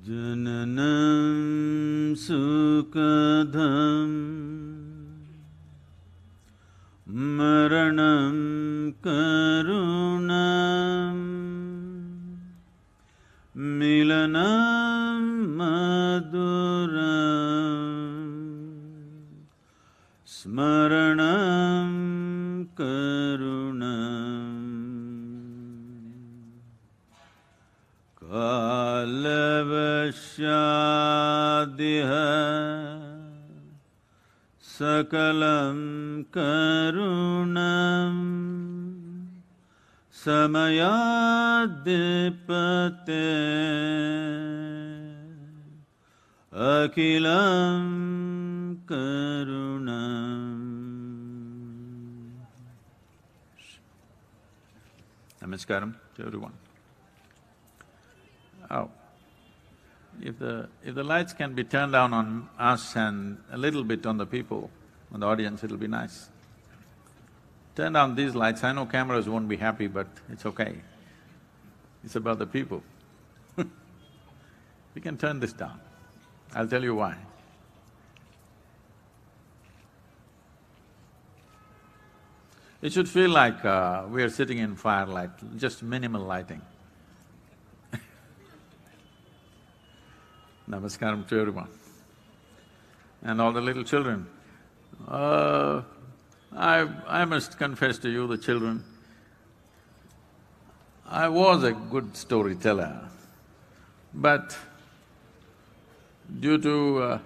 Jananam sukadham maranam karunam milanam maduram smaranam karunam kalavashyadiha sakalam karunam samayadipate akilam karunam. Namaskaram to everyone. Oh, if the lights can be turned down on us and a little bit on the people, on the audience, it'll be nice. Turn down these lights. I know cameras won't be happy, but it's okay. It's about the people. We can turn this down. I'll tell you why. It should feel like we are sitting in firelight, just minimal lighting. Namaskaram to everyone. And all the little children. I must confess to you, the children, I was a good storyteller, but due to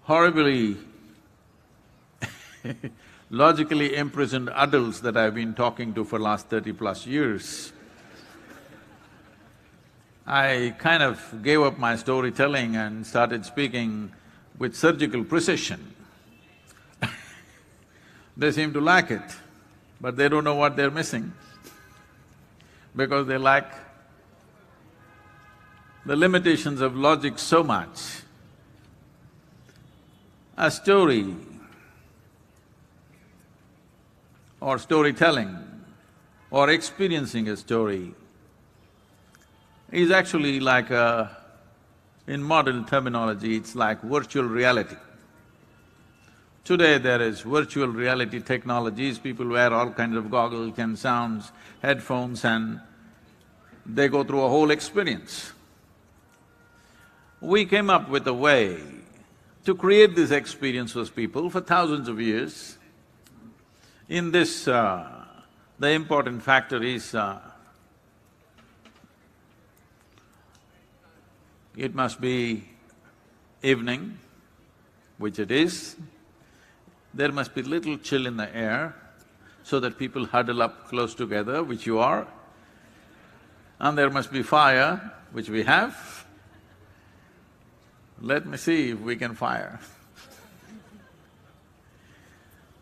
horribly logically imprisoned adults that I've been talking to for last 30+ years, I kind of gave up my storytelling and started speaking with surgical precision. They seem to like it, but they don't know what they're missing because they lack the limitations of logic so much. A story or storytelling or experiencing a story is actually like in modern terminology, it's like virtual reality. Today there is virtual reality technologies, people wear all kinds of goggles and sounds, headphones, and they go through a whole experience. We came up with a way to create this experience for people for thousands of years. In this, the important factor is it must be evening, which it is. There must be little chill in the air so that people huddle up close together, which you are. And there must be fire, which we have. Let me see if we can fire.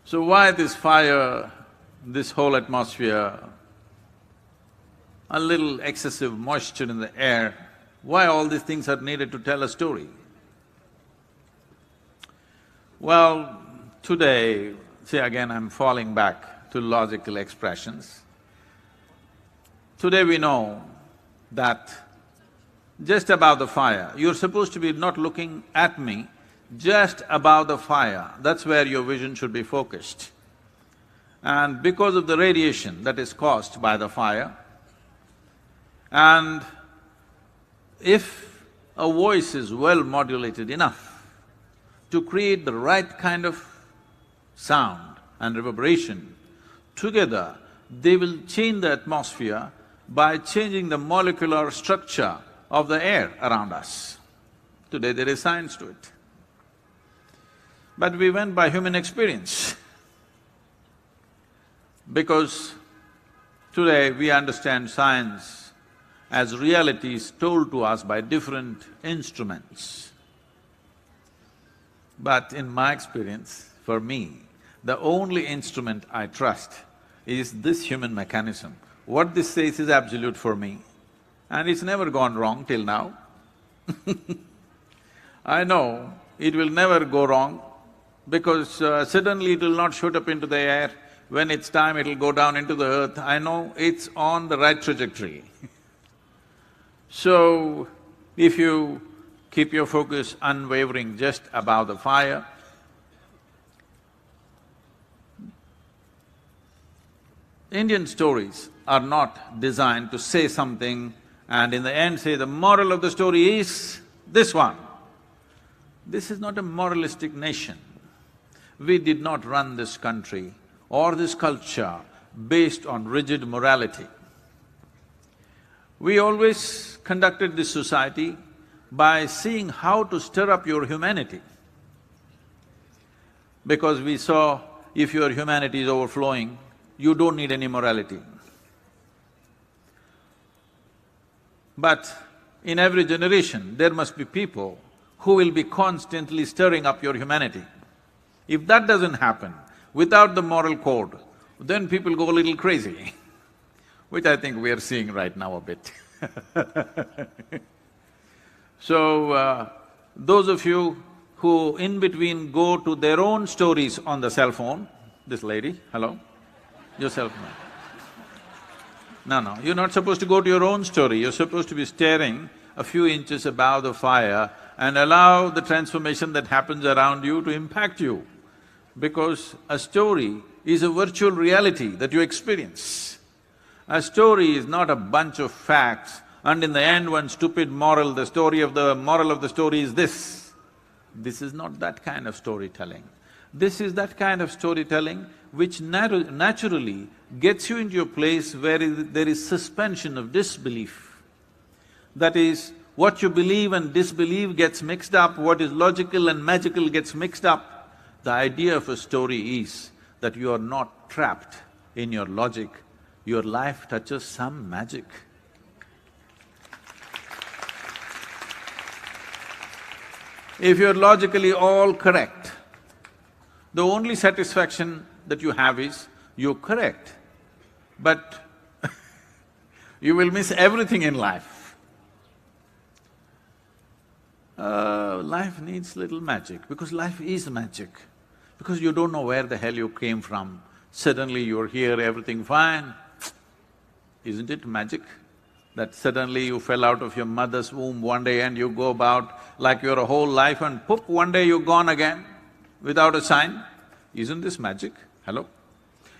So why this fire, this whole atmosphere, a little excessive moisture in the air, why all these things are needed to tell a story? Well, today, see again I'm falling back to logical expressions. Today we know that just above the fire, you're supposed to be not looking at me, just above the fire, that's where your vision should be focused. And because of the radiation that is caused by the fire, and if a voice is well modulated enough to create the right kind of sound and reverberation, together they will change the atmosphere by changing the molecular structure of the air around us. Today there is science to it. But we went by human experience because today we understand science as realities told to us by different instruments. But in my experience, for me, the only instrument I trust is this human mechanism. what this says is absolute for me, and it's never gone wrong till now. I know it will never go wrong because suddenly it will not shoot up into the air. When it's time, it'll go down into the earth. I know it's on the right trajectory. So, if you keep your focus unwavering just above the fire, Indian stories are not designed to say something and in the end say the moral of the story is this one. This is not a moralistic nation. We did not run this country or this culture based on rigid morality. We always conducted this society by seeing how to stir up your humanity. Because we saw if your humanity is overflowing, you don't need any morality. But in every generation, there must be people who will be constantly stirring up your humanity. If that doesn't happen, without the moral code, then people go a little crazy, which I think we are seeing right now a bit. So, those of you who in between go to their own stories on the cell phone, this lady, hello, yourself, no, you're not supposed to go to your own story, you're supposed to be staring a few inches above the fire and allow the transformation that happens around you to impact you. Because a story is a virtual reality that you experience. A story is not a bunch of facts and in the end one stupid moral, the moral of the story is this. This is not that kind of storytelling. This is that kind of storytelling which naturally gets you into a place where there is suspension of disbelief. That is, what you believe and disbelieve gets mixed up, what is logical and magical gets mixed up. The idea of a story is that you are not trapped in your logic, your life touches some magic. If you're logically all correct, the only satisfaction that you have is you're correct, but you will miss everything in life. Life needs little magic, because life is magic. Because you don't know where the hell you came from, suddenly you're here, everything fine. Isn't it magic? That suddenly you fell out of your mother's womb one day and you go about like your whole life and poof, one day you're gone again without a sign. Isn't this magic? Hello?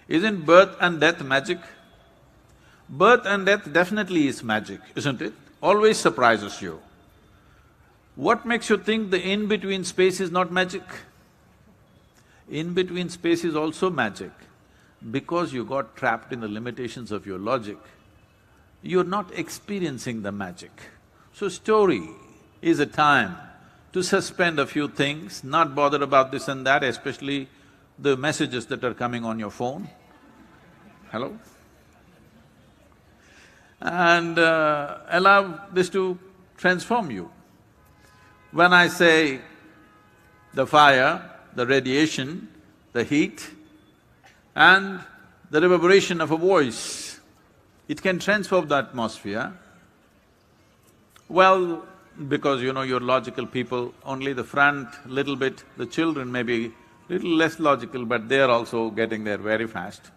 Isn't birth and death magic? Birth and death definitely is magic, isn't it? Always surprises you. What makes you think the in-between space is not magic? In-between space is also magic. Because you got trapped in the limitations of your logic, you're not experiencing the magic. So story is a time to suspend a few things, not bother about this and that, especially the messages that are coming on your phone. Hello? And allow this to transform you. When I say the fire, the radiation, the heat, and the reverberation of a voice, it can transform the atmosphere. Well, because you know you're logical people, only the front little bit, the children may be little less logical, but they're also getting there very fast.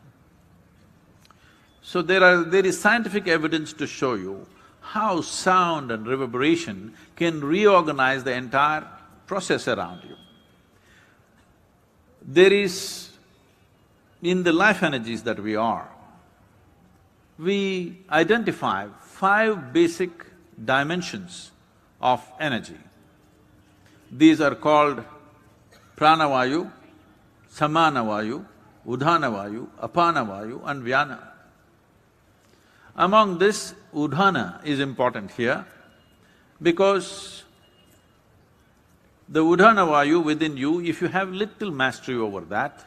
So there is scientific evidence to show you how sound and reverberation can reorganize the entire process around you. There is, in the life energies that we are, we identify 5 basic dimensions of energy. These are called pranavayu, samanavayu, udhanavayu, apanavayu and vyana. Among this, udhana is important here because the udhanavayu within you, if you have little mastery over that,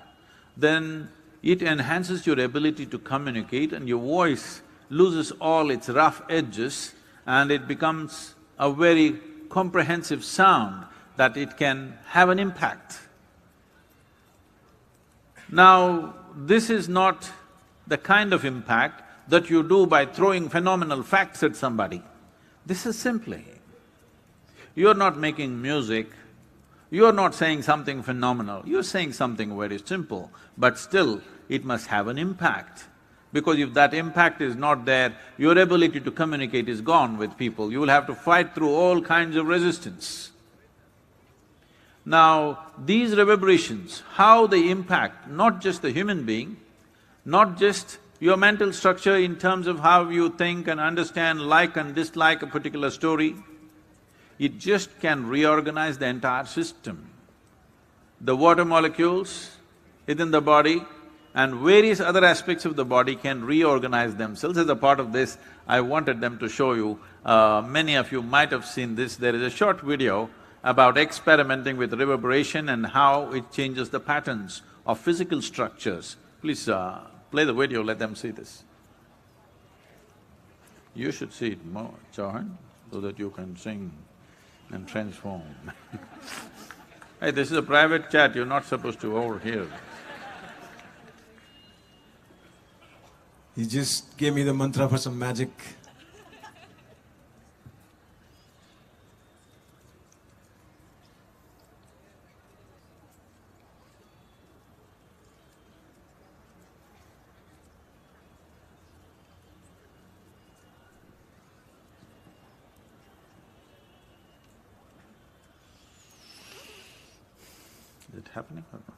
then it enhances your ability to communicate and your voice loses all its rough edges and it becomes a very comprehensive sound that it can have an impact. Now, this is not the kind of impact that you do by throwing phenomenal facts at somebody. This is simply, you're not making music, you're not saying something phenomenal, you're saying something very simple, but still it must have an impact. Because if that impact is not there, your ability to communicate is gone with people, you will have to fight through all kinds of resistance. Now, these reverberations, how they impact not just the human being, not just your mental structure in terms of how you think and understand, like and dislike a particular story, it just can reorganize the entire system. The water molecules within the body and various other aspects of the body can reorganize themselves. As a part of this, I wanted them to show you, many of you might have seen this, there is a short video about experimenting with reverberation and how it changes the patterns of physical structures. Please play the video, let them see this. You should see it more, Chauhan, so that you can sing and transform. Hey, this is a private chat, you're not supposed to overhear. You just gave me the mantra for some magic. Is it happening or not?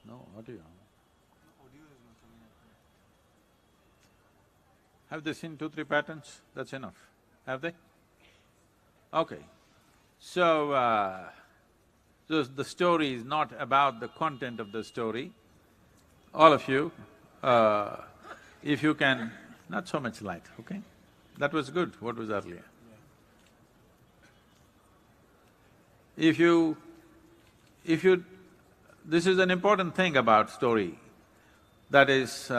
No, audio. Have they seen 2-3 patterns? That's enough. Have they? Okay. So, the story is not about the content of the story. All of you, if you can… not so much light, okay? That was good, what was earlier. If you… this is an important thing about story, that is,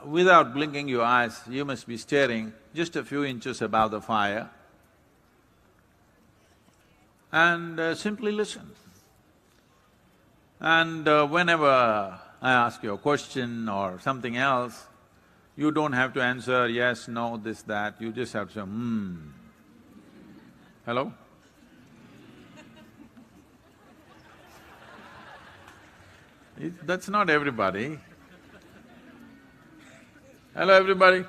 without blinking your eyes, you must be staring just a few inches above the fire and simply listen. And whenever I ask you a question or something else, you don't have to answer yes, no, this, that, you just have to say, Hello? That's not everybody. Hello, everybody.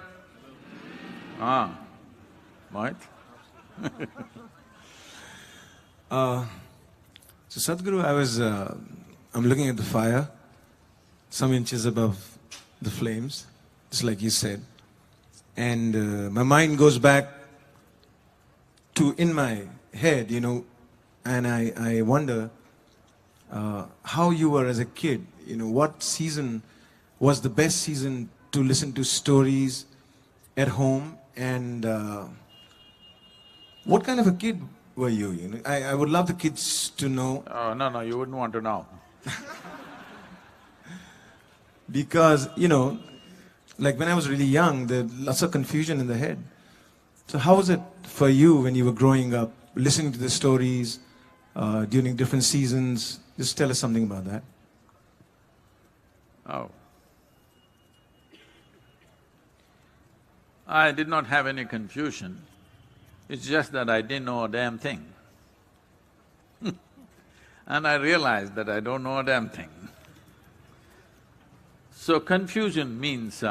Mohit? So Sadhguru, I'm looking at the fire, some inches above the flames, just like you said. And my mind goes back to in my head, and I wonder how you were as a kid, what season was the best season to listen to stories at home, and what kind of a kid were you? I would love the kids to know. Oh, no, you wouldn't want to know. Because, like when I was really young, there was lots of confusion in the head. So how was it for you when you were growing up, listening to the stories during different seasons? Just tell us something about that. Oh. I did not have any confusion, it's just that I didn't know a damn thing. And I realized that I don't know a damn thing. So confusion means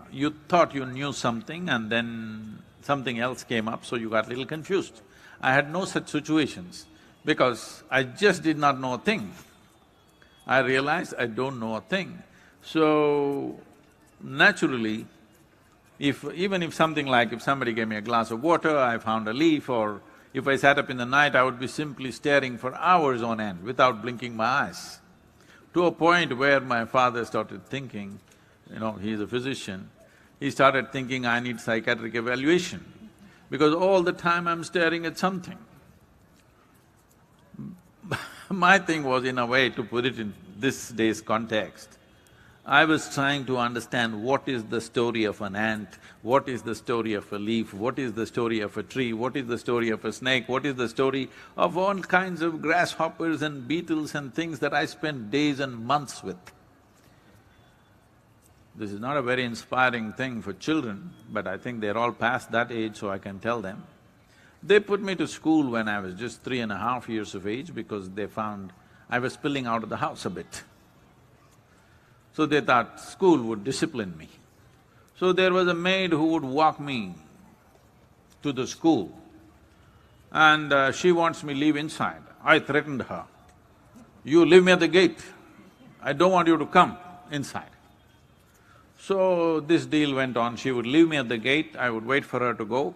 you thought you knew something and then something else came up, so you got little confused. I had no such situations because I just did not know a thing. I realized I don't know a thing. So, naturally, even if something like if somebody gave me a glass of water, I found a leaf, or if I sat up in the night, I would be simply staring for hours on end without blinking my eyes. To a point where my father started thinking, he's a physician, he started thinking I need psychiatric evaluation because all the time I'm staring at something. My thing was, in a way, to put it in this day's context, I was trying to understand what is the story of an ant, what is the story of a leaf, what is the story of a tree, what is the story of a snake, what is the story of all kinds of grasshoppers and beetles and things that I spent days and months with. This is not a very inspiring thing for children, but I think they're all past that age, so I can tell them. They put me to school when I was just 3.5 years of age because they found I was spilling out of the house a bit. So they thought school would discipline me. So there was a maid who would walk me to the school and she wants me leave inside. I threatened her, "You leave me at the gate, I don't want you to come inside." So this deal went on, she would leave me at the gate, I would wait for her to go,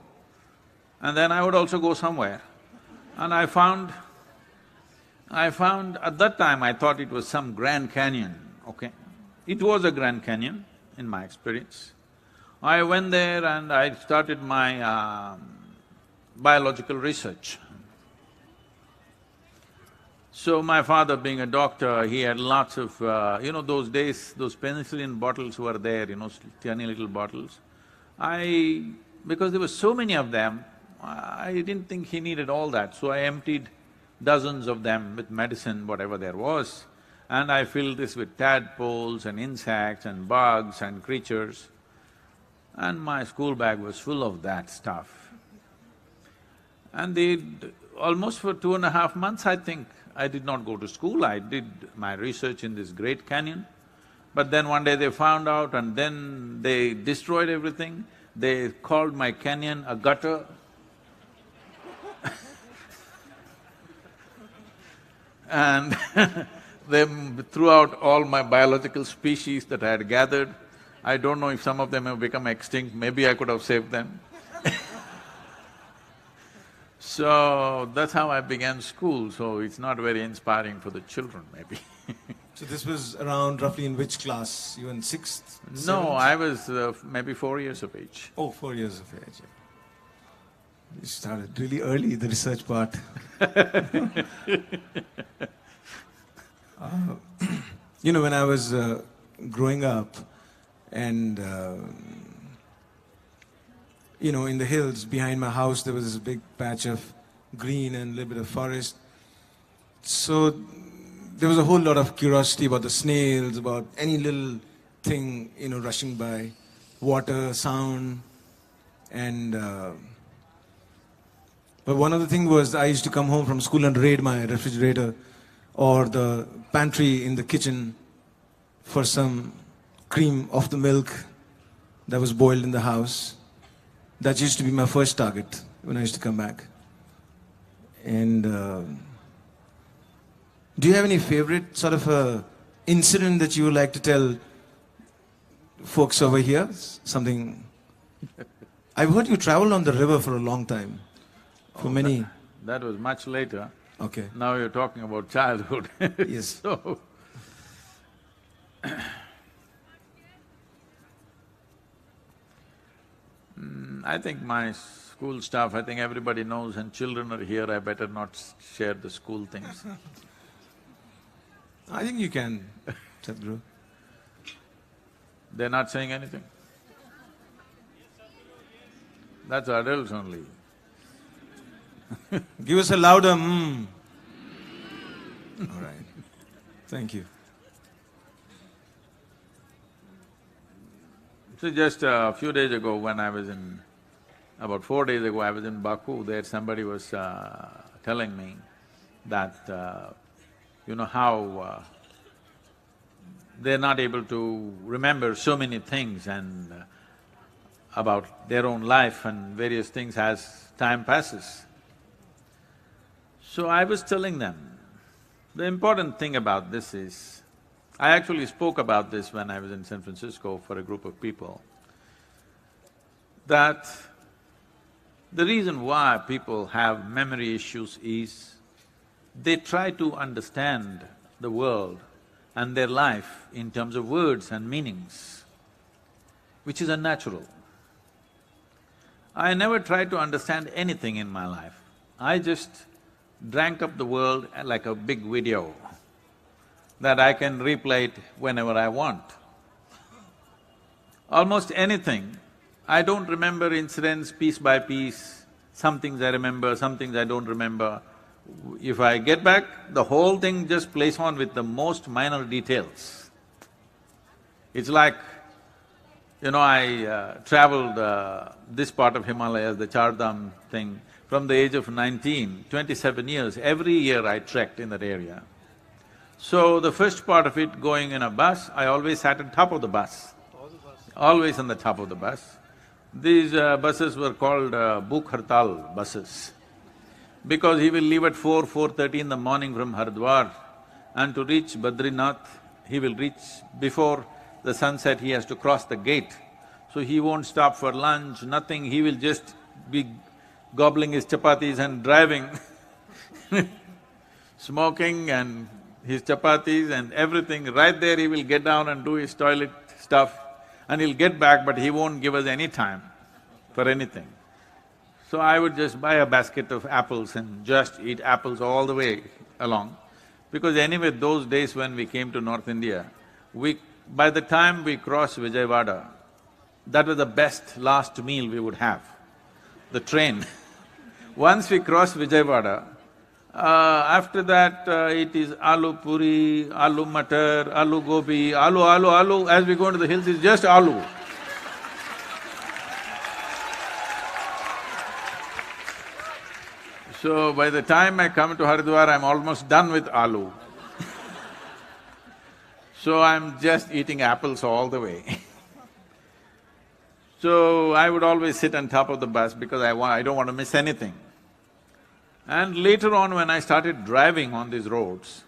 and then I would also go somewhere. And I found at that time I thought it was some Grand Canyon, okay? It was a Grand Canyon in my experience. I went there and I started my biological research. So my father being a doctor, he had lots of… those days, those penicillin bottles were there, tiny little bottles. Because there were so many of them, I didn't think he needed all that, so I emptied dozens of them with medicine, whatever there was, and I filled this with tadpoles and insects and bugs and creatures, and my school bag was full of that stuff. And almost for 2.5 months, I think, I did not go to school, I did my research in this great canyon. But then one day they found out and then they destroyed everything. They called my canyon a gutter. And they threw out all my biological species that I had gathered. I don't know if some of them have become extinct, maybe I could have saved them. So that's how I began school, so it's not very inspiring for the children, maybe. So this was around roughly in which class? You were in sixth? No, seventh? I was maybe 4 years of age. Oh, 4 years of age, yeah. You started really early, the research part. When I was growing up and, in the hills behind my house, there was this big patch of green and a little bit of forest. So there was a whole lot of curiosity about the snails, about any little thing, rushing by, water, sound, and… but one other thing was I used to come home from school and raid my refrigerator or the pantry in the kitchen for some cream of the milk that was boiled in the house. That used to be my first target when I used to come back. And do you have any favorite sort of incident that you would like to tell folks over here? Something… I've heard you traveled on the river for a long time, for many… That was much later. Okay. Now you're talking about childhood. Yes. So, I think my school stuff, I think everybody knows, and children are here, I better not share the school things. I think you can, Sadhguru. They're not saying anything? That's adults only. Give us a louder mm. All right. Thank you. So just a few days ago when I was about 4 days ago I was in Baku, there somebody was telling me that, how they're not able to remember so many things and about their own life and various things as time passes. So I was telling them, the important thing about this is, I actually spoke about this when I was in San Francisco for a group of people, that the reason why people have memory issues is they try to understand the world and their life in terms of words and meanings, which is unnatural. I never tried to understand anything in my life. I just drank up the world like a big video that I can replay it whenever I want. Almost anything, I don't remember incidents piece by piece. Some things I remember, some things I don't remember. If I get back, the whole thing just plays on with the most minor details. It's like, I traveled this part of Himalayas, the Char Dham thing, from the age of 19, 27 years, every year I trekked in that area. So the first part of it, going in a bus, I always sat on top of the bus. Always on the top of the bus. These buses were called Bhuk Hartal buses, because he will leave at 4:30 in the morning from Haridwar, and to reach Badrinath, he will reach before the sunset, he has to cross the gate. So he won't stop for lunch, nothing, he will just be gobbling his chapatis and driving smoking and his chapatis and everything. Right there he will get down and do his toilet stuff and he'll get back, but he won't give us any time for anything. So I would just buy a basket of apples and just eat apples all the way along. Because anyway, those days when we came to North India, by the time we crossed Vijayawada, that was the best last meal we would have, the train. Once we crossed Vijayawada, after that it is aloo puri, aloo matar, aloo gobi, aloo, as we go into the hills, it's just aloo. So by the time I come to Haridwar, I'm almost done with aloo. So I'm just eating apples all the way. So I would always sit on top of the bus because I don't want to miss anything. And later on when I started driving on these roads,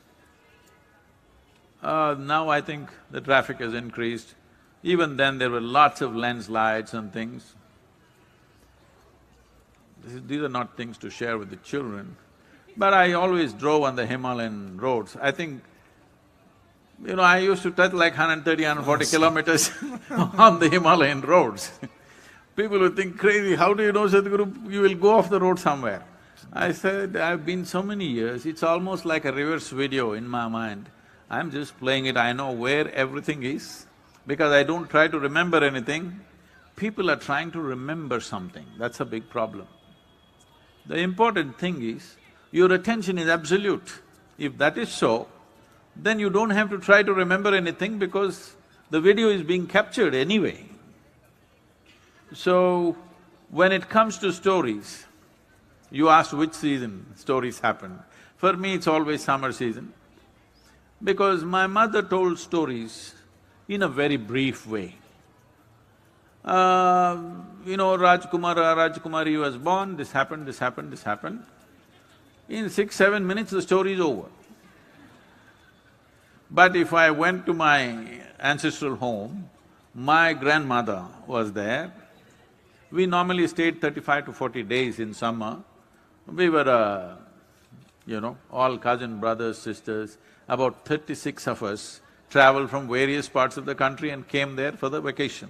now I think the traffic has increased. Even then there were lots of landslides and things. These are not things to share with the children, but I always drove on the Himalayan roads. I think, I used to touch like 130, 140 kilometers on the Himalayan roads. People would think, crazy, how do you know, Sadhguru, you will go off the road somewhere? I said, I've been so many years, it's almost like a reverse video in my mind. I'm just playing it, I know where everything is, because I don't try to remember anything. People are trying to remember something, that's a big problem. The important thing is, your attention is absolute. If that is so, then you don't have to try to remember anything because the video is being captured anyway. So, when it comes to stories, you asked which season stories happen. For me, it's always summer season, because my mother told stories in a very brief way. Rajkumari was born, this happened, this happened, this happened. In 6-7 minutes, the story is over. But if I went to my ancestral home, my grandmother was there. We normally stayed 35 to 40 days in summer. We were, all cousin brothers, sisters, about 36 of us traveled from various parts of the country and came there for the vacation.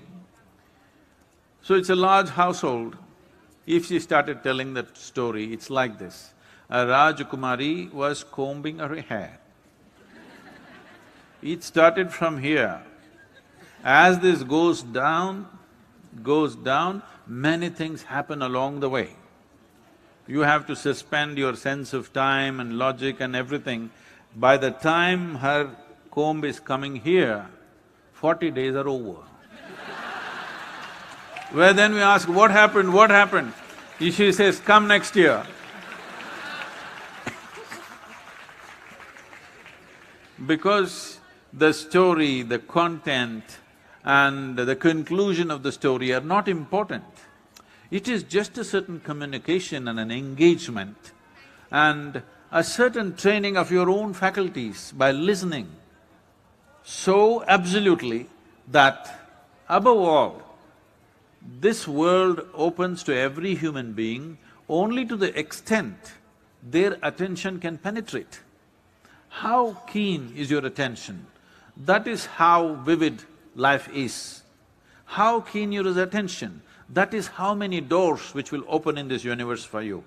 So it's a large household. If she started telling that story, it's like this. A Rajkumari was combing her hair. It started from here. As this goes down, many things happen along the way. You have to suspend your sense of time and logic and everything. By the time her comb is coming here, 40 days are over. Where then we ask, what happened, what happened? She says, come next year. Because the story, the content and the conclusion of the story are not important. It is just a certain communication and an engagement and a certain training of your own faculties by listening so absolutely that above all, this world opens to every human being only to the extent their attention can penetrate. How keen is your attention? That is how vivid life is. How keen your attention? That is how many doors which will open in this universe for you.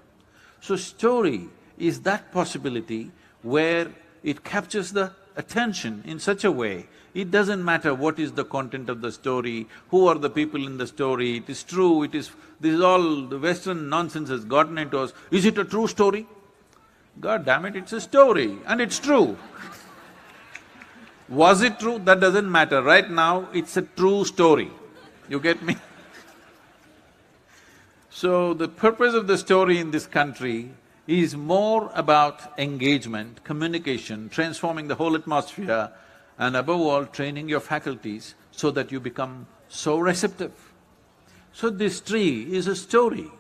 So story is that possibility where it captures the attention in such a way, it doesn't matter what is the content of the story, who are the people in the story, it is true, it is… this is all the Western nonsense has gotten into us. Is it a true story? God damn it, it's a story and it's true. Was it true? That doesn't matter. Right now, it's a true story. You get me? So, the purpose of the story in this country is more about engagement, communication, transforming the whole atmosphere and above all, training your faculties so that you become so receptive. So this tree is a story.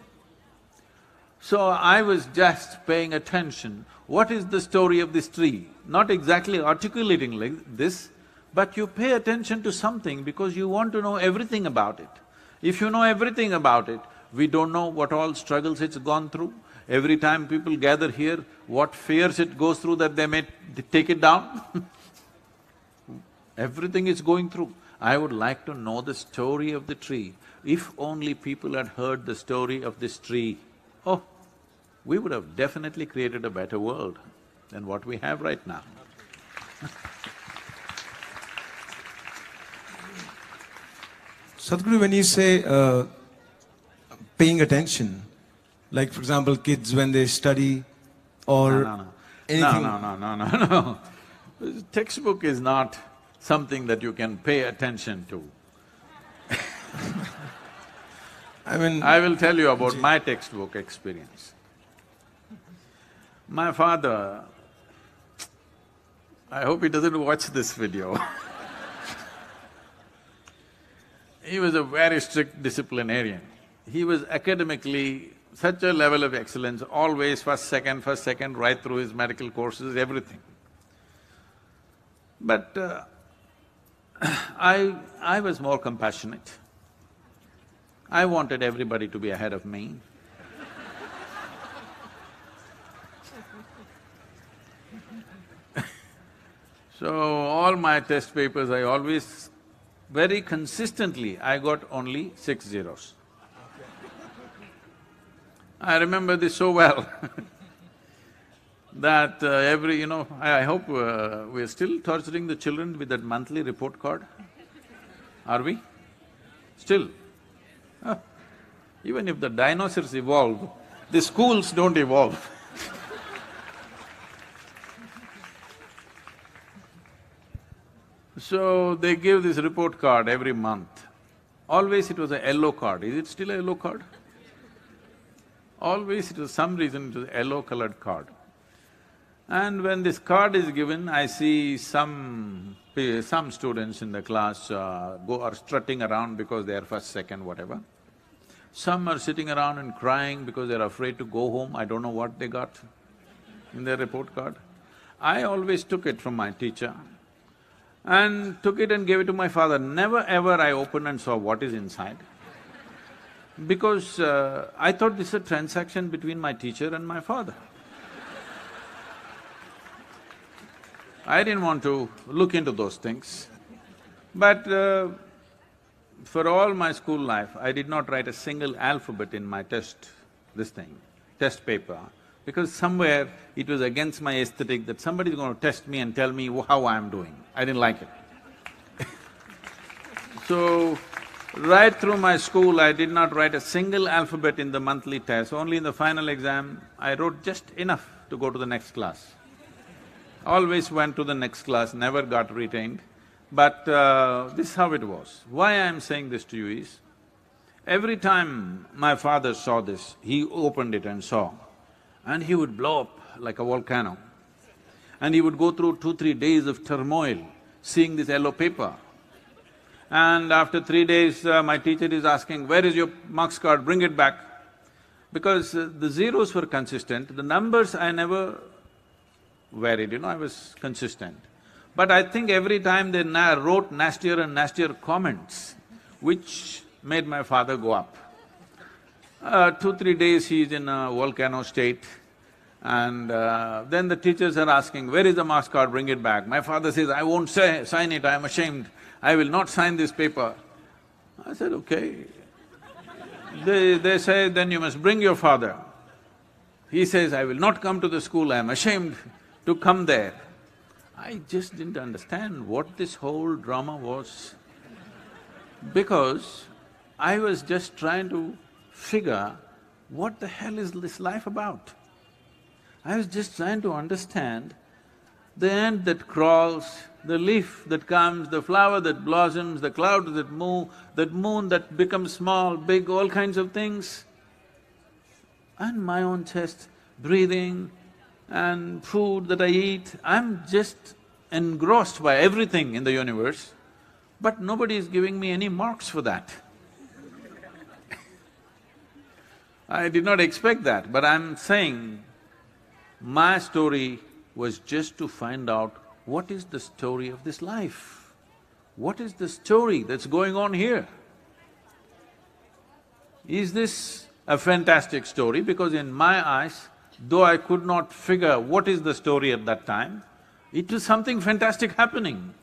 So I was just paying attention, what is the story of this tree? Not exactly articulating like this, but you pay attention to something because you want to know everything about it. If you know everything about it, we don't know what all struggles it's gone through. Every time people gather here, what fears it goes through that they may take it down everything it's going through. I would like to know the story of the tree. If only people had heard the story of this tree, oh, we would have definitely created a better world than what we have right now. Sadhguru, when you say paying attention, like for example, kids when they study or anything… No. Textbook is not something that you can pay attention to. I will tell you about my textbook experience. My father, I hope he doesn't watch this video he was a very strict disciplinarian. He was academically such a level of excellence, always first, second, right through his medical courses, everything. But I was more compassionate. I wanted everybody to be ahead of me. So, all my test papers, I always… very consistently, I got only 6 zeros. I remember this so well that I hope we're still torturing the children with that monthly report card. Are we? Still? Huh. Even if the dinosaurs evolve, the schools don't evolve. So, they give this report card every month. Always it was a yellow card. Is it still a yellow card? Always it was some reason it was a yellow-colored card. And when this card is given, I see some students in the class are strutting around because they are first, second, whatever. Some are sitting around and crying because they're afraid to go home, I don't know what they got in their report card. I always took it from my teacher and took it and gave it to my father. Never ever I opened and saw what is inside. Because I thought this is a transaction between my teacher and my father. I didn't want to look into those things. But for all my school life, I did not write a single alphabet in my test paper, because somewhere it was against my aesthetic that somebody is going to test me and tell me how I am doing. I didn't like it. So, right through my school, I did not write a single alphabet in the monthly test. Only in the final exam, I wrote just enough to go to the next class. Always went to the next class, never got retained. But this is how it was. Why I am saying this to you is, every time my father saw this, he opened it and saw, and he would blow up like a volcano. And he would go through 2-3 days of turmoil, seeing this yellow paper. And after 3 days, my teacher is asking, "Where is your marks card? Bring it back." Because the zeros were consistent, the numbers I never varied, I was consistent. But I think every time they wrote nastier and nastier comments, which made my father go up. 2-3 days he's in a volcano state, and then the teachers are asking, "Where is the marks card? Bring it back." My father says, "I won't sign it, I am ashamed. I will not sign this paper." I said, "Okay." They say, "Then you must bring your father." He says, "I will not come to the school, I am ashamed to come there." I just didn't understand what this whole drama was, because I was just trying to figure what the hell is this life about. I was just trying to understand the ant that crawls, the leaf that comes, the flower that blossoms, the clouds that move, that moon that becomes small, big, all kinds of things. And my own chest, breathing and food that I eat, I'm just engrossed by everything in the universe, but nobody is giving me any marks for that. I did not expect that, but I'm saying my story was just to find out what is the story of this life. What is the story that's going on here? Is this a fantastic story? Because in my eyes, though I could not figure what is the story at that time, it is something fantastic happening.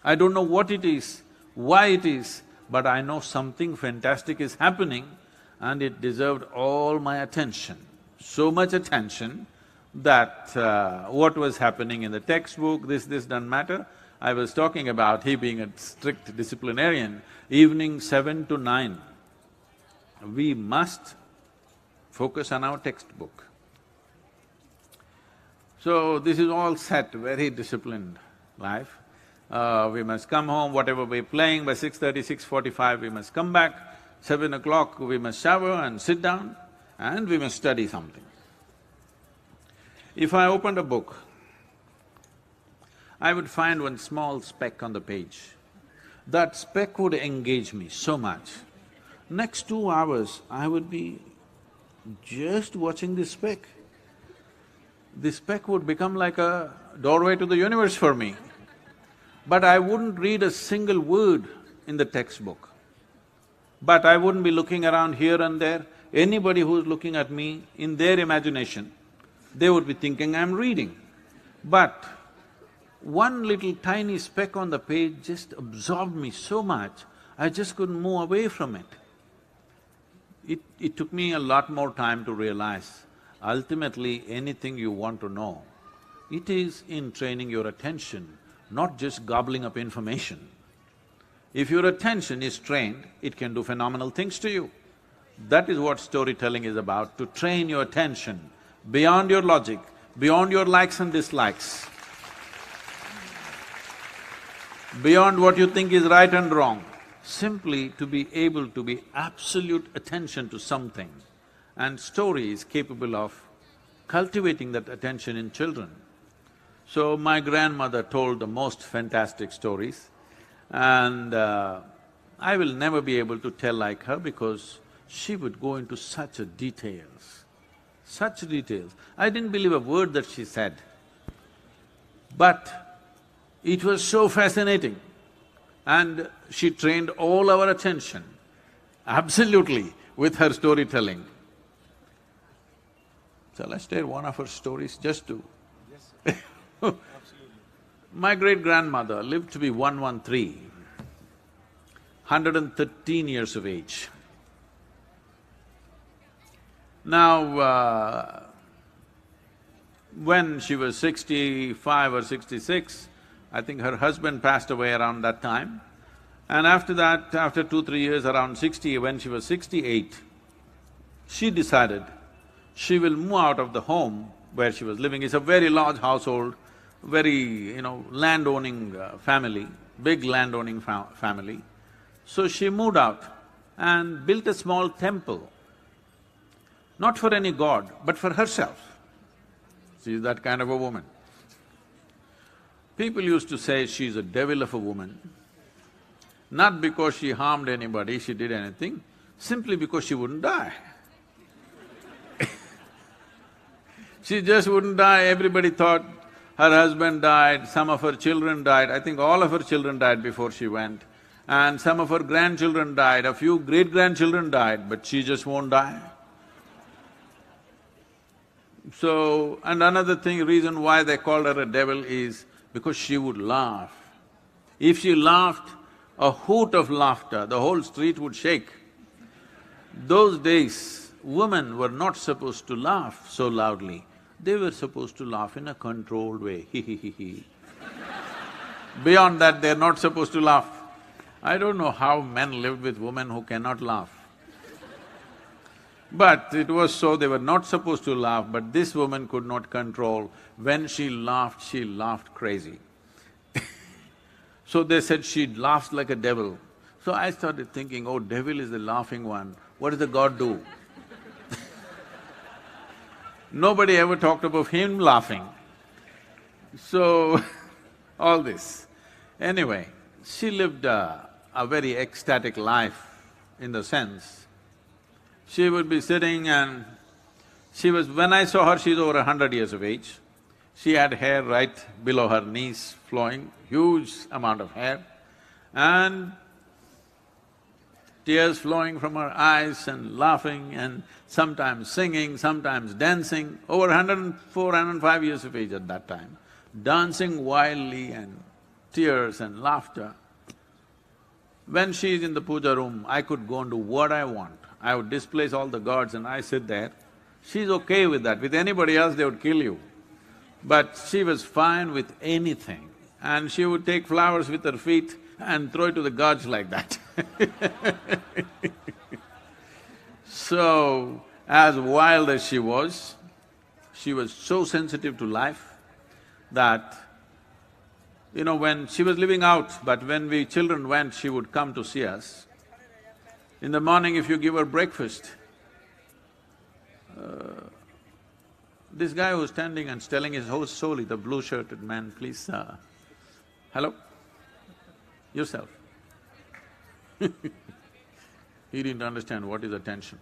I don't know what it is, why it is, but I know something fantastic is happening and it deserved all my attention. So much attention that what was happening in the textbook, this doesn't matter. I was talking about he being a strict disciplinarian, evening 7 to 9, we must focus on our textbook. So this is all set, very disciplined life. We must come home, whatever we're playing, by 6:30, 6:45 we must come back, 7 o'clock we must shower and sit down and we must study something. If I opened a book, I would find one small speck on the page. That speck would engage me so much. Next 2 hours, I would be just watching this speck. This speck would become like a doorway to the universe for me. But I wouldn't read a single word in the textbook. But I wouldn't be looking around here and there. Anybody who's looking at me, in their imagination, they would be thinking I'm reading. But one little tiny speck on the page just absorbed me so much, I just couldn't move away from it. It took me a lot more time to realize, ultimately anything you want to know, it is in training your attention, not just gobbling up information. If your attention is trained, it can do phenomenal things to you. That is what storytelling is about, to train your attention beyond your logic, beyond your likes and dislikes, beyond what you think is right and wrong, simply to be able to be absolute attention to something. And story is capable of cultivating that attention in children. So my grandmother told the most fantastic stories, and I will never be able to tell like her because she would go into such details, such details. I didn't believe a word that she said, but it was so fascinating. And she trained all our attention, absolutely, with her storytelling. Shall I share one of her stories just to… Yes, sir. Absolutely. My great-grandmother lived to be 113, 113 years of age. Now, when she was 65 or 66, I think her husband passed away around that time. And after that, after 2-3 years, around 60, when she was 68, she decided she will move out of the home where she was living. It's a very large household, very, land-owning family, big land-owning family. So she moved out and built a small temple, not for any god, but for herself. She is that kind of a woman. People used to say she's a devil of a woman, not because she harmed anybody, she did anything, simply because she wouldn't die. She just wouldn't die. Everybody thought her husband died, some of her children died, I think all of her children died before she went, and some of her grandchildren died, a few great-grandchildren died, but she just won't die. So, and another thing, reason why they called her a devil is because she would laugh. If she laughed, a hoot of laughter, the whole street would shake. Those days, women were not supposed to laugh so loudly. They were supposed to laugh in a controlled way, hee. Beyond that, they're not supposed to laugh. I don't know how men lived with women who cannot laugh. But it was so, they were not supposed to laugh, but this woman could not control. When she laughed crazy. So they said she laughs like a devil. So I started thinking, oh, devil is the laughing one, what does the God do? Nobody ever talked about him laughing. So, all this. Anyway, she lived a very ecstatic life in the sense, she would be sitting and when I saw her, she's over 100 years of age. She had hair right below her knees flowing, huge amount of hair, and tears flowing from her eyes and laughing and sometimes singing, sometimes dancing, over 104, 105 years of age at that time, dancing wildly and tears and laughter. When she's in the puja room, I could go and do what I want. I would displace all the gods and I sit there. She's okay with that. With anybody else, they would kill you. But she was fine with anything, and she would take flowers with her feet and throw it to the gods like that. So, as wild as she was so sensitive to life that, you know, when she was living out, but when we children went, she would come to see us. In the morning, if you give her breakfast, this guy who's standing and telling his whole story, the blue-shirted man, please, hello? Yourself. He didn't understand what is attention.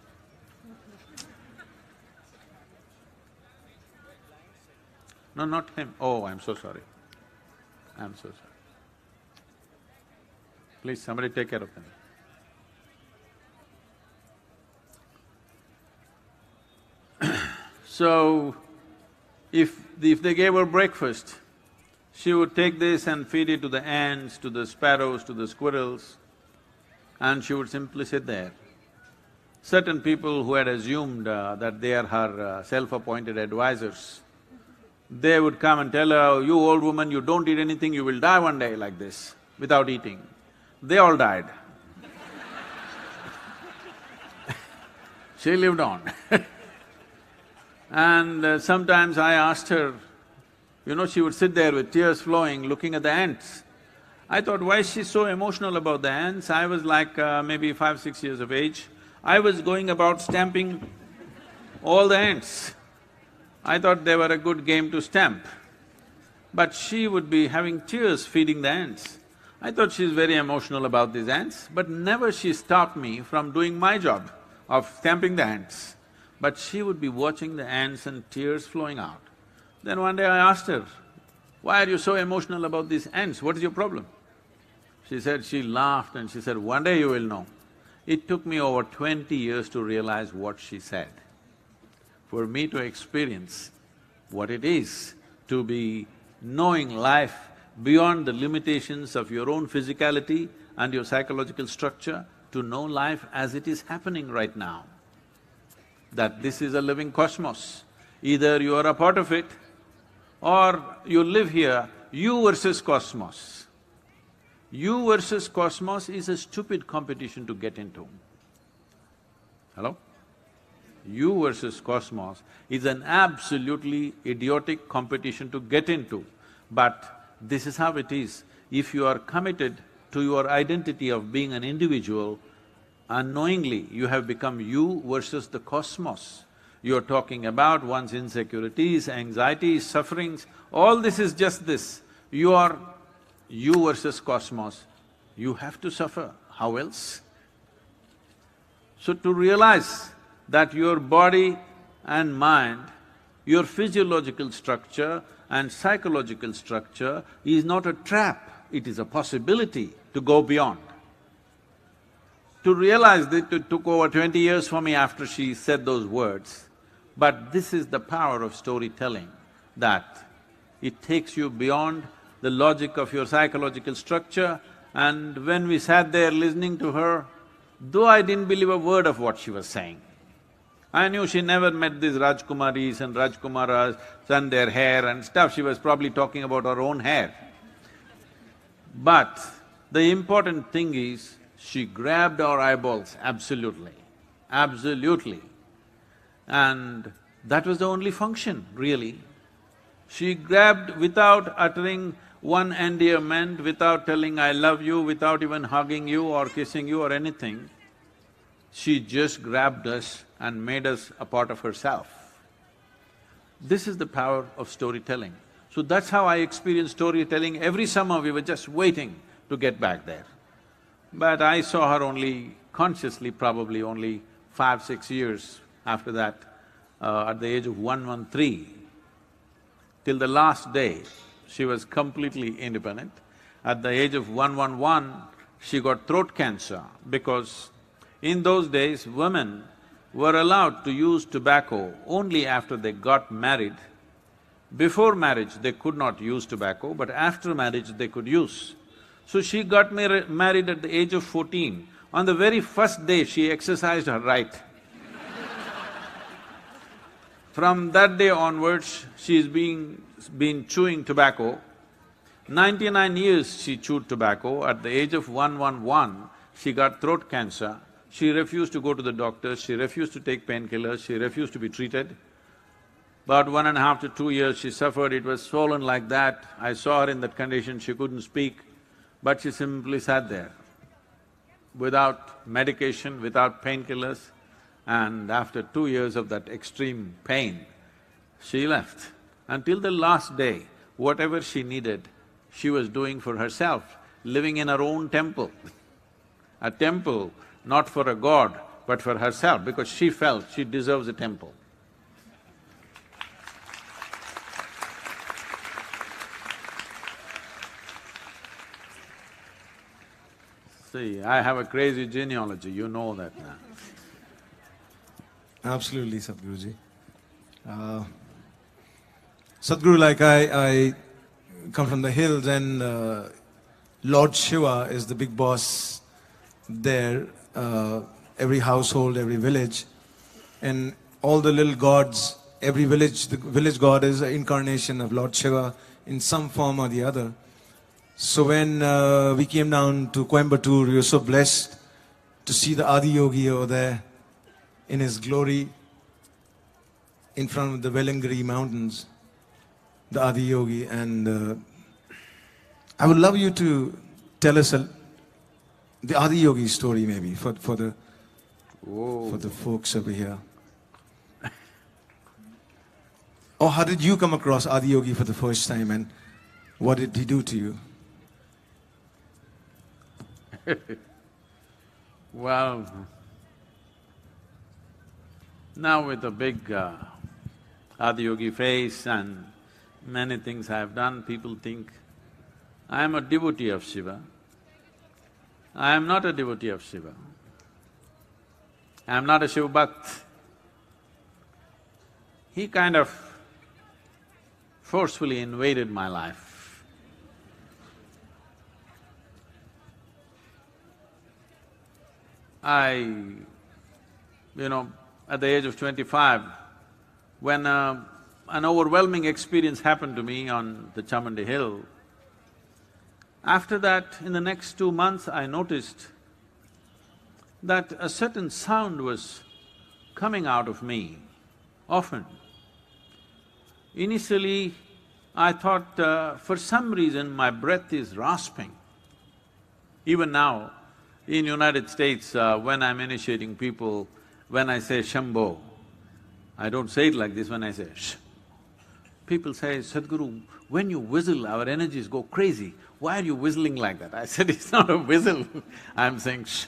No, not him. Oh, I'm so sorry. I'm so sorry. Please, somebody take care of them. So, if they gave her breakfast, she would take this and feed it to the ants, to the sparrows, to the squirrels, and she would simply sit there. Certain people who had assumed that they are her self-appointed advisors, they would come and tell her, "Oh, you old woman, you don't eat anything, you will die one day like this, without eating." They all died. She lived on. And sometimes I asked her, you know, she would sit there with tears flowing, looking at the ants. I thought, why is she so emotional about the ants? I was like maybe 5, 6 years of age. I was going about stamping all the ants. I thought they were a good game to stamp. But she would be having tears feeding the ants. I thought she's very emotional about these ants, but never she stopped me from doing my job of stamping the ants. But she would be watching the ants and tears flowing out. Then one day I asked her, "Why are you so emotional about these ants? What is your problem?" She laughed and she said, "One day you will know." It took me over 20 years to realize what she said. For me to experience what it is to be knowing life beyond the limitations of your own physicality and your psychological structure, to know life as it is happening right now. That this is a living cosmos. Either you are a part of it or you live here, you versus cosmos. You versus cosmos is a stupid competition to get into. Hello? You versus cosmos is an absolutely idiotic competition to get into. But this is how it is. If you are committed to your identity of being an individual, unknowingly you have become you versus the cosmos. You're talking about one's insecurities, anxieties, sufferings, all this is just this. You are you versus cosmos, you have to suffer, how else? So to realize that your body and mind, your physiological structure and psychological structure is not a trap, it is a possibility to go beyond. To realize that it took over 20 years for me after she said those words, but this is the power of storytelling, that it takes you beyond the logic of your psychological structure. And when we sat there listening to her, though I didn't believe a word of what she was saying, I knew she never met these Rajkumaris and Rajkumaras and their hair and stuff, she was probably talking about her own hair. But the important thing is, she grabbed our eyeballs, absolutely, absolutely. And that was the only function, really. She grabbed without uttering one endearment, without telling I love you, without even hugging you or kissing you or anything. She just grabbed us and made us a part of herself. This is the power of storytelling. So that's how I experienced storytelling. Every summer we were just waiting to get back there. But I saw her only consciously, probably only 5-6 years after that, at the age of 113. Till the last day, she was completely independent. At the age of 111, she got throat cancer because in those days, women were allowed to use tobacco only after they got married. Before marriage, they could not use tobacco, but after marriage, they could use. So she got married at the age of 14. On the very first day, she exercised her right. From that day onwards, she's been chewing tobacco. 99 years she chewed tobacco. At the age of 111, she got throat cancer. She refused to go to the doctor, she refused to take painkillers, she refused to be treated. About 1.5 to 2 years she suffered, it was swollen like that. I saw her in that condition, she couldn't speak, but she simply sat there without medication, without painkillers, and after 2 years of that extreme pain, she left. Until the last day, whatever she needed, she was doing for herself, living in her own temple. A temple not for a god, but for herself, because she felt she deserves a temple. See, I have a crazy genealogy, you know that now. Absolutely, Sadhguruji. Sadhguru, like I come from the hills and Lord Shiva is the big boss there, every household, every village, and all the little gods, every village, the village god is an incarnation of Lord Shiva in some form or the other. So when we came down to Coimbatore, we were so blessed to see the Adi Yogi over there in his glory in front of the Velangiri mountains, the Adi Yogi, and I would love you to tell us the Adi Yogi story maybe for the folks over here. Or how did you come across Adi Yogi for the first time and what did he do to you? Well, now with a big Adiyogi face and many things I have done, people think I am a devotee of Shiva. I am not a devotee of Shiva. I am not a Shiva Bhakt. He kind of forcefully invaded my life. At the age of 25, when an overwhelming experience happened to me on the Chamundi hill, after that, in the next 2 months, I noticed that a certain sound was coming out of me often. Initially, I thought for some reason my breath is rasping. Even now, in United States, when I'm initiating people, when I say Shambho, I don't say it like this when I say shh. People say, Sadhguru, when you whistle, our energies go crazy. Why are you whistling like that? I said, it's not a whistle, I'm saying shh.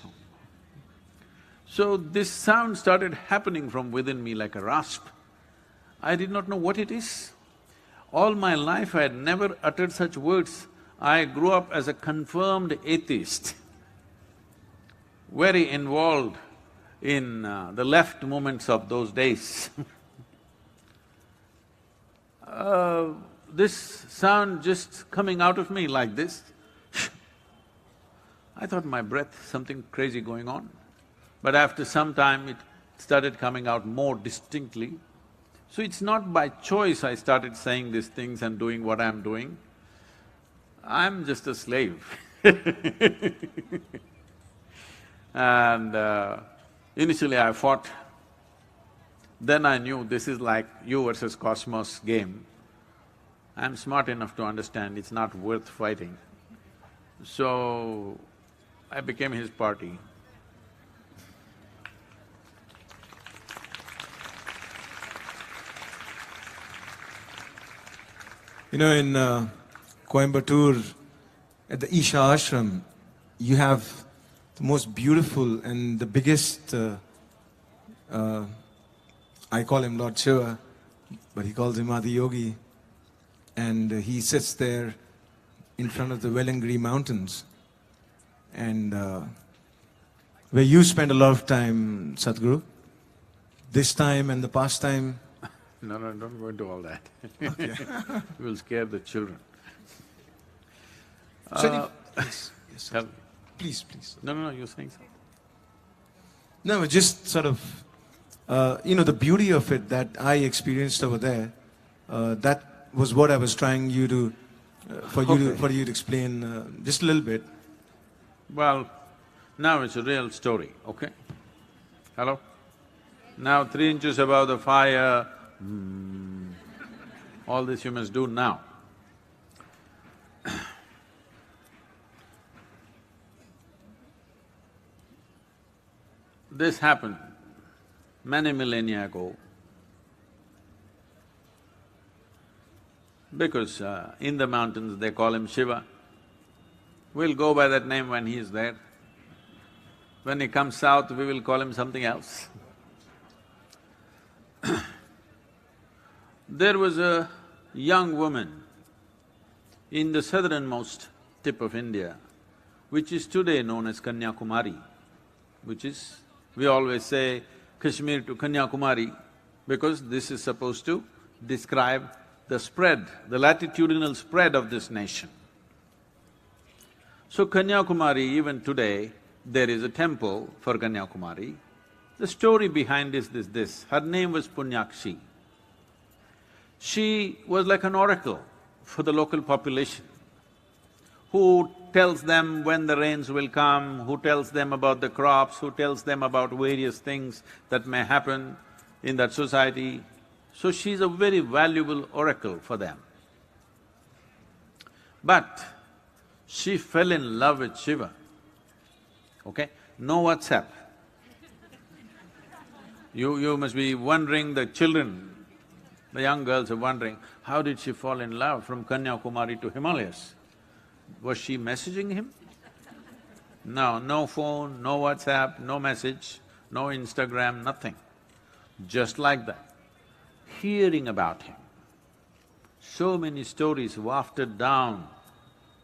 So this sound started happening from within me like a rasp. I did not know what it is. All my life I had never uttered such words. I grew up as a confirmed atheist, very involved in the left movements of those days. This sound just coming out of me like this, I thought my breath, something crazy going on. But after some time it started coming out more distinctly. So it's not by choice I started saying these things and doing what I'm doing. I'm just a slave. And initially I fought. Then I knew this is like you versus cosmos game. I'm smart enough to understand it's not worth fighting. So I became his party. You know, in Coimbatore, at the Isha Ashram, you have the most beautiful and the biggest, I call him Lord Shiva, but he calls him Adi Yogi, and he sits there in front of the Wellingri Mountains, and where you spend a lot of time, Sadhguru, this time and the past time. No, don't go into all that. Okay. You will scare the children. Yes, Tell me. please. No, you're saying something. No, just sort of, you know, the beauty of it that I experienced over there, that was what I was trying you to, for you to explain just a little bit. Well, now it's a real story, okay? Hello? Now 3 inches above the fire, all this you must do now. This happened many millennia ago because in the mountains they call him Shiva. We'll go by that name when he is there. When he comes south, we will call him something else. There was a young woman in the southernmost tip of India, which is today known as Kanyakumari, which is… we always say Kashmir to Kanyakumari because this is supposed to describe the spread, the latitudinal spread of this nation. So Kanyakumari, even today, there is a temple for Kanyakumari. The story behind this is this: her name was Punyakshi. She was like an oracle for the local population, who tells them when the rains will come, who tells them about the crops, who tells them about various things that may happen in that society. So she's a very valuable oracle for them. But she fell in love with Shiva, okay? No WhatsApp. You must be wondering, the children, the young girls are wondering, how did she fall in love from Kanyakumari to Himalayas? Was she messaging him? No, no phone, no WhatsApp, no message, no Instagram, nothing. Just like that, hearing about him. So many stories wafted down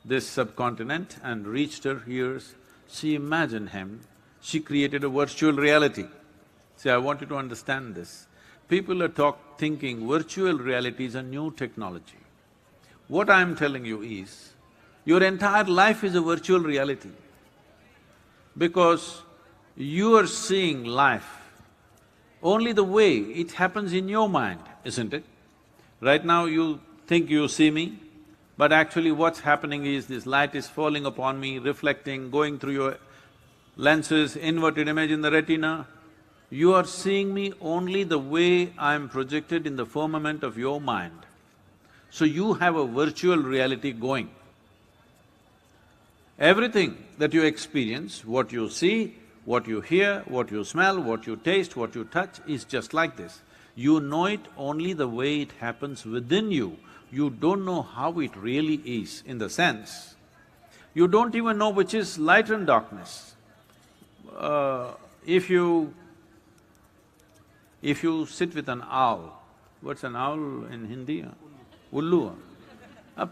this subcontinent and reached her ears. She imagined him, she created a virtual reality. See, I want you to understand this. People are thinking virtual reality is a new technology. What I'm telling you is, your entire life is a virtual reality because you are seeing life only the way it happens in your mind, isn't it? Right now you think you see me, but actually what's happening is this light is falling upon me, reflecting, going through your lenses, inverted image in the retina. You are seeing me only the way I'm projected in the firmament of your mind. So you have a virtual reality going. Everything that you experience, what you see, what you hear, what you smell, what you taste, what you touch is just like this. You know it only the way it happens within you. You don't know how it really is, in the sense, you don't even know which is light and darkness. If you sit with an owl, what's an owl in Hindi? Ullu.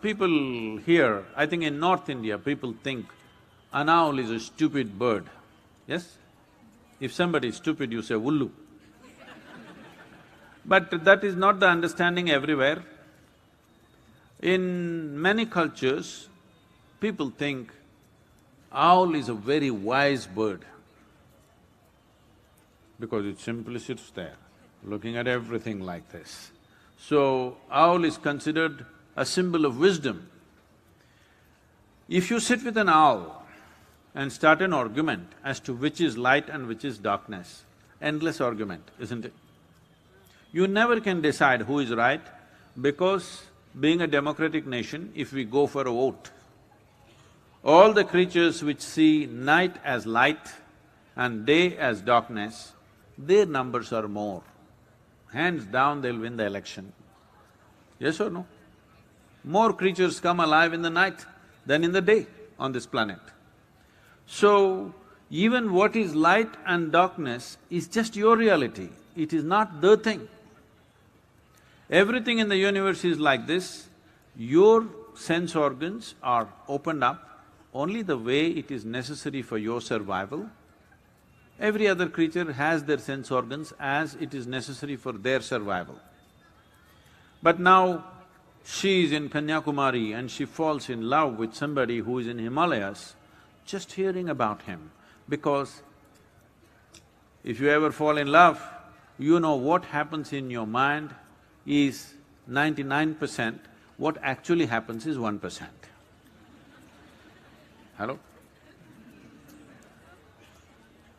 People here, I think in North India, people think an owl is a stupid bird, yes? If somebody is stupid, you say ullu. But that is not the understanding everywhere. In many cultures, people think owl is a very wise bird because it simply sits there, looking at everything like this. So, owl is considered a symbol of wisdom. If you sit with an owl and start an argument as to which is light and which is darkness, endless argument, isn't it? You never can decide who is right, because being a democratic nation, if we go for a vote, all the creatures which see night as light and day as darkness, their numbers are more. Hands down, they'll win the election. Yes or no? More creatures come alive in the night than in the day on this planet. So, even what is light and darkness is just your reality, it is not the thing. Everything in the universe is like this, your sense organs are opened up only the way it is necessary for your survival. Every other creature has their sense organs as it is necessary for their survival. But now, she is in Kanyakumari and she falls in love with somebody who is in Himalayas, just hearing about him, because if you ever fall in love, you know what happens in your mind is 99%, what actually happens is 1%. Hello?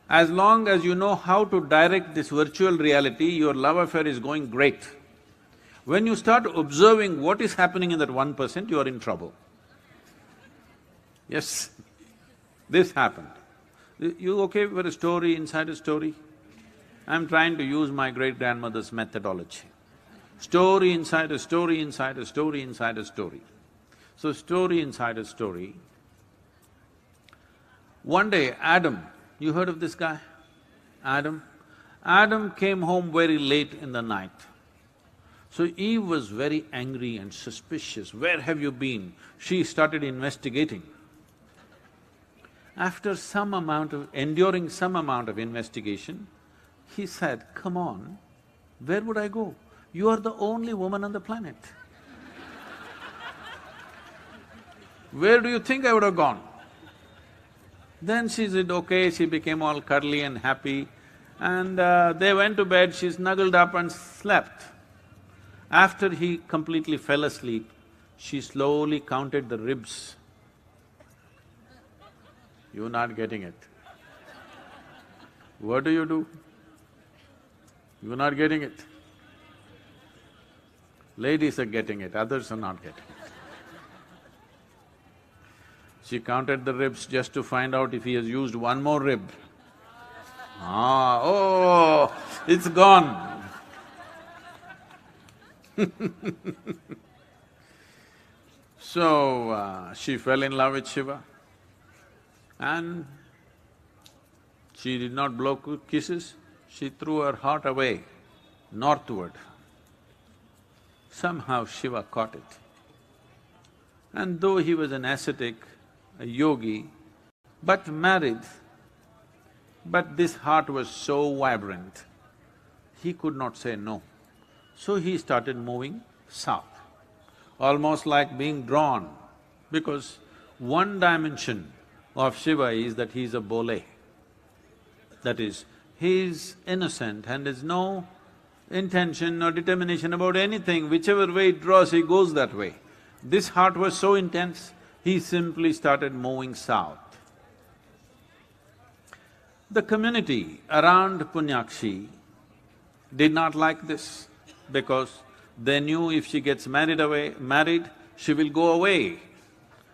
As long as you know how to direct this virtual reality, your love affair is going great. When you start observing what is happening in that 1%, you are in trouble. Yes, this happened. You okay for a story inside a story? I'm trying to use my great-grandmother's methodology. Story inside a story inside a story inside a story. So, story inside a story. One day, Adam, you heard of this guy? Adam? Adam came home very late in the night. So Eve was very angry and suspicious. Where have you been? She started investigating. After enduring some amount of investigation, he said, "Come on, where would I go? You are the only woman on the planet. Where do you think I would have gone?" Then she said, okay, she became all cuddly and happy, and they went to bed, she snuggled up and slept. After he completely fell asleep, she slowly counted the ribs. You're not getting it. What do? You're not getting it. Ladies are getting it, others are not getting it. She counted the ribs just to find out if he has used one more rib. Oh, it's gone. So, she fell in love with Shiva and she did not blow kisses, she threw her heart away, northward. Somehow Shiva caught it. And though he was an ascetic, a yogi, but married, but this heart was so vibrant, he could not say no. So he started moving south, almost like being drawn, because one dimension of Shiva is that he is a bole. That is, he is innocent and has no intention or determination about anything, whichever way it draws, he goes that way. This heart was so intense, he simply started moving south. The community around Punyakshi did not like this, because they knew if she gets married, she will go away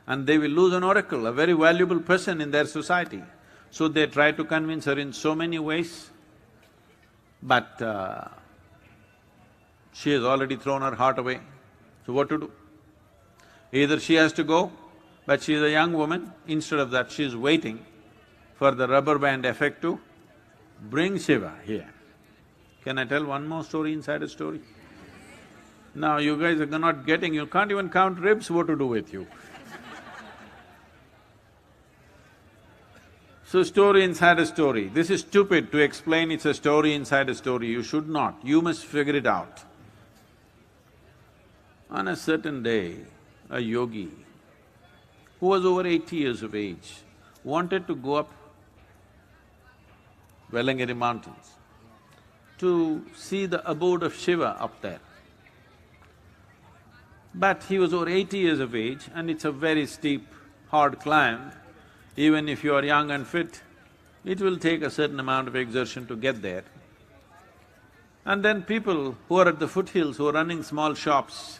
and they will lose an oracle, a very valuable person in their society. So they tried to convince her in so many ways, but She has already thrown her heart away. So what to do? Either she has to go, but she is a young woman, instead of that she is waiting for the rubber band effect to bring Shiva here. Can I tell one more story inside a story? Now you guys are not getting, you can't even count ribs, what to do with you? So story inside a story. This is stupid to explain it's a story inside a story, you should not, you must figure it out. On a certain day, a yogi who was over 80 years of age wanted to go up Velangiri mountains to see the abode of Shiva up there. But he was over 80 years of age and it's a very steep, hard climb. Even if you are young and fit, it will take a certain amount of exertion to get there. And then people who are at the foothills, who are running small shops,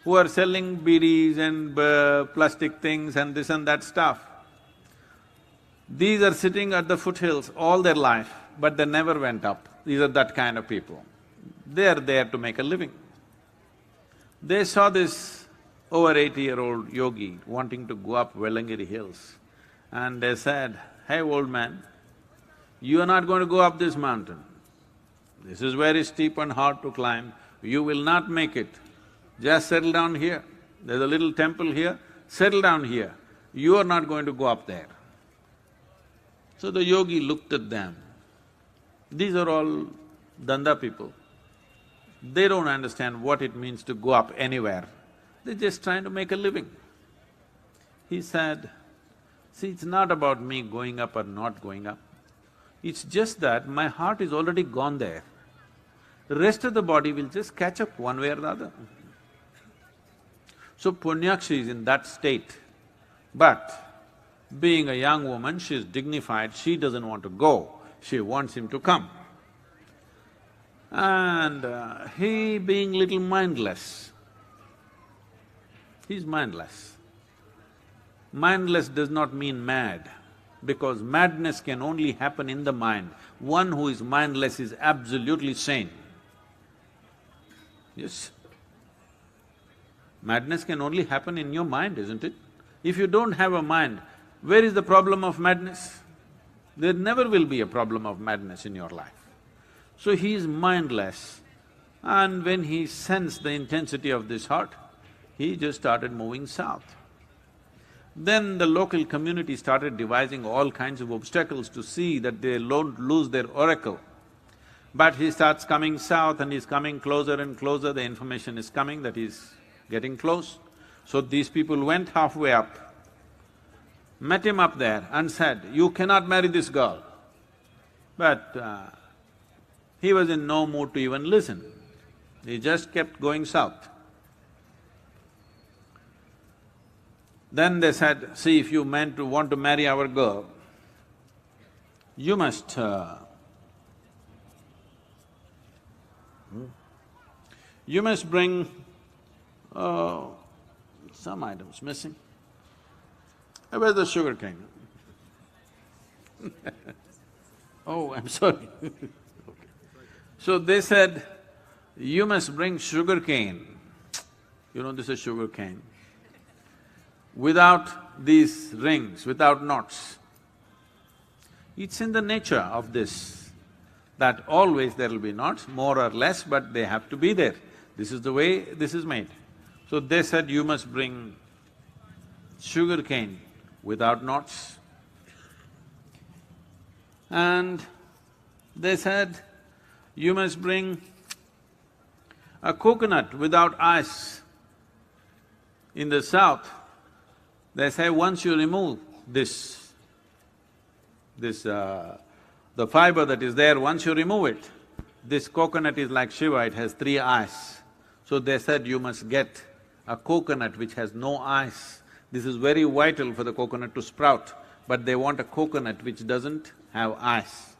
who are selling bidis and plastic things and this and that stuff, these are sitting at the foothills all their life, but they never went up. These are that kind of people. They are there to make a living. They saw this over 80-year-old yogi wanting to go up Velangiri hills, and they said, "Hey old man, you are not going to go up this mountain. This is very steep and hard to climb, you will not make it. Just settle down here. There's a little temple here, settle down here. You are not going to go up there." So the yogi looked at them. These are all danda people. They don't understand what it means to go up anywhere. They're just trying to make a living. He said, "See, it's not about me going up or not going up. It's just that my heart is already gone there. The rest of the body will just catch up one way or the other." So Punyakshi is in that state, but being a young woman, she is dignified, she doesn't want to go, she wants him to come. And he being little mindless, he's mindless. Mindless does not mean mad, because madness can only happen in the mind. One who is mindless is absolutely sane. Yes. Madness can only happen in your mind, isn't it? If you don't have a mind, where is the problem of madness? There never will be a problem of madness in your life. So he is mindless, and when he sensed the intensity of this heart, he just started moving south. Then the local community started devising all kinds of obstacles to see that they don't lose their oracle. But he starts coming south and he's coming closer and closer, the information is coming that he's getting close. So these people went halfway up, met him up there and said, "You cannot marry this girl." But he was in no mood to even listen. He just kept going south. Then they said, "See, if you want to marry our girl, you must bring some items missing. Where's the sugar cane?" Oh, I'm sorry. Okay. So they said, "You must bring sugar cane." You know, this is sugar cane. Without these rings, without knots. It's in the nature of this, that always there will be knots, more or less, but they have to be there. This is the way this is made. So they said, "You must bring sugar cane without knots." And they said, "You must bring a coconut without ice." In the south, they say once you remove the fiber that is there, once you remove it, this coconut is like Shiva, it has 3 eyes. So they said you must get a coconut which has no eyes. This is very vital for the coconut to sprout, but they want a coconut which doesn't have eyes.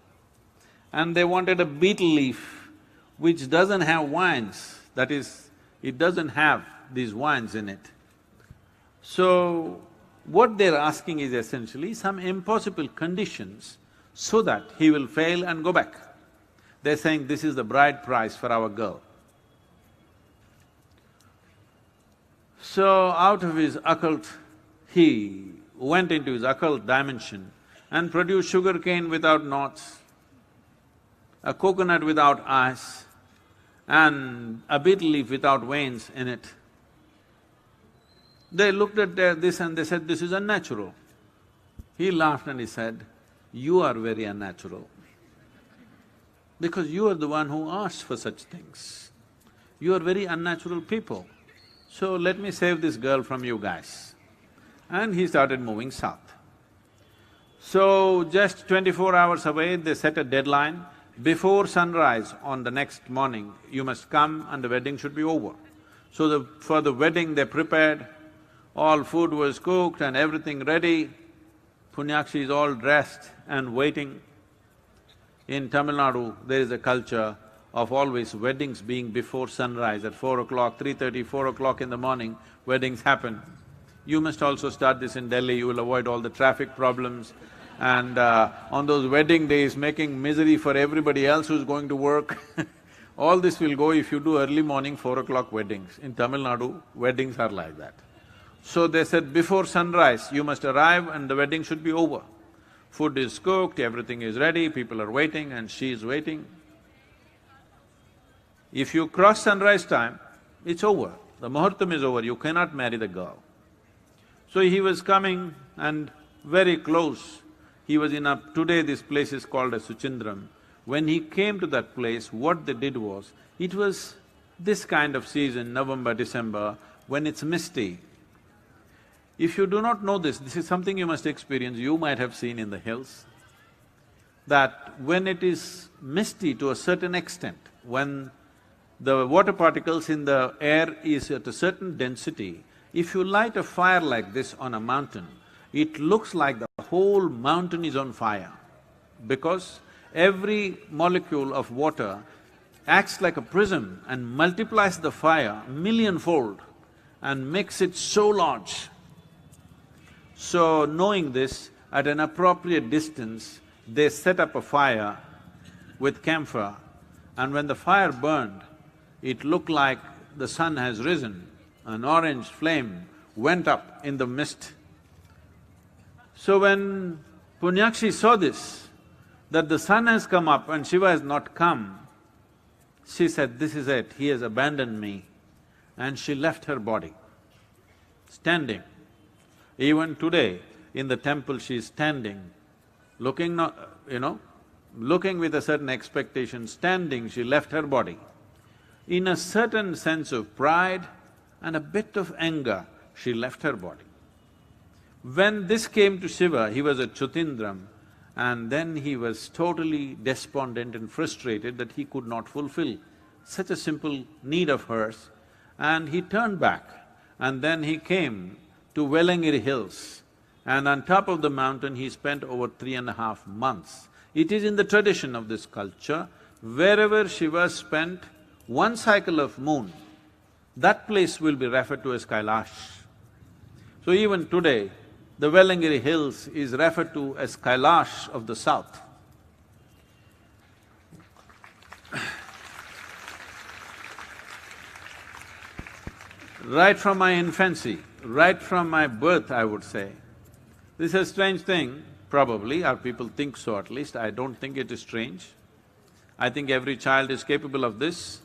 And they wanted a betel leaf which doesn't have vines, that is, it doesn't have these vines in it. So, what they're asking is essentially some impossible conditions so that he will fail and go back. They're saying this is the bride price for our girl. So out of his occult, he went into his occult dimension and produced sugarcane without knots, a coconut without ice, and a betel leaf without veins in it. They looked at this and they said, "This is unnatural." He laughed and he said, "You are very unnatural, because you are the one who asked for such things. You are very unnatural people. So let me save this girl from you guys." And he started moving south. So just 24 hours away, they set a deadline. Before sunrise on the next morning, you must come and the wedding should be over. So for the wedding they prepared, all food was cooked and everything ready. Punyakshi is all dressed and waiting. In Tamil Nadu, there is a culture of always weddings being before sunrise at 4 o'clock, 3:30, 4 o'clock in the morning, weddings happen. You must also start this in Delhi, you will avoid all the traffic problems. And on those wedding days, making misery for everybody else who's going to work all this will go if you do early morning 4 o'clock weddings. In Tamil Nadu, weddings are like that. So they said, before sunrise, you must arrive and the wedding should be over. Food is cooked, everything is ready, people are waiting and she is waiting. If you cross sunrise time, it's over, the muhurtam is over, you cannot marry the girl. So he was coming and very close. He was in today this place is called as Suchindram. When he came to that place, what they did was, it was this kind of season, November, December, when it's misty. If you do not know this is something you must experience, you might have seen in the hills, that when it is misty to a certain extent, when the water particles in the air is at a certain density, if you light a fire like this on a mountain, it looks like the whole mountain is on fire, because every molecule of water acts like a prism and multiplies the fire millionfold and makes it so large. So knowing this, at an appropriate distance, they set up a fire with camphor, and when the fire burned, it looked like the sun has risen, an orange flame went up in the mist. So when Punyakshi saw this, that the sun has come up and Shiva has not come, she said, "This is it, he has abandoned me." And she left her body, standing. Even today, in the temple she is standing, looking looking with a certain expectation, standing, she left her body. In a certain sense of pride and a bit of anger, she left her body. When this came to Shiva, he was at Chutindram, and then he was totally despondent and frustrated that he could not fulfill such a simple need of hers, and he turned back. And then he came to Velangiri hills, and on top of the mountain he spent over 3.5 months. It is in the tradition of this culture, wherever Shiva spent one cycle of moon, that place will be referred to as Kailash. So even today, the Velangiri hills is referred to as Kailash of the south. Right from my infancy, right from my birth, I would say, this is a strange thing, probably, or people think so at least, I don't think it is strange. I think every child is capable of this.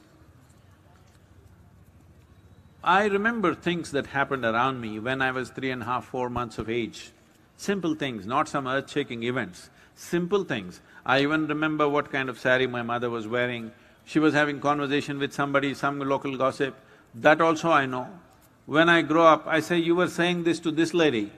I remember things that happened around me when I was 3.5, 4 months of age. Simple things, not some earth-shaking events, simple things. I even remember what kind of sari my mother was wearing. She was having conversation with somebody, some local gossip, that also I know. When I grow up, I say, "You were saying this to this lady."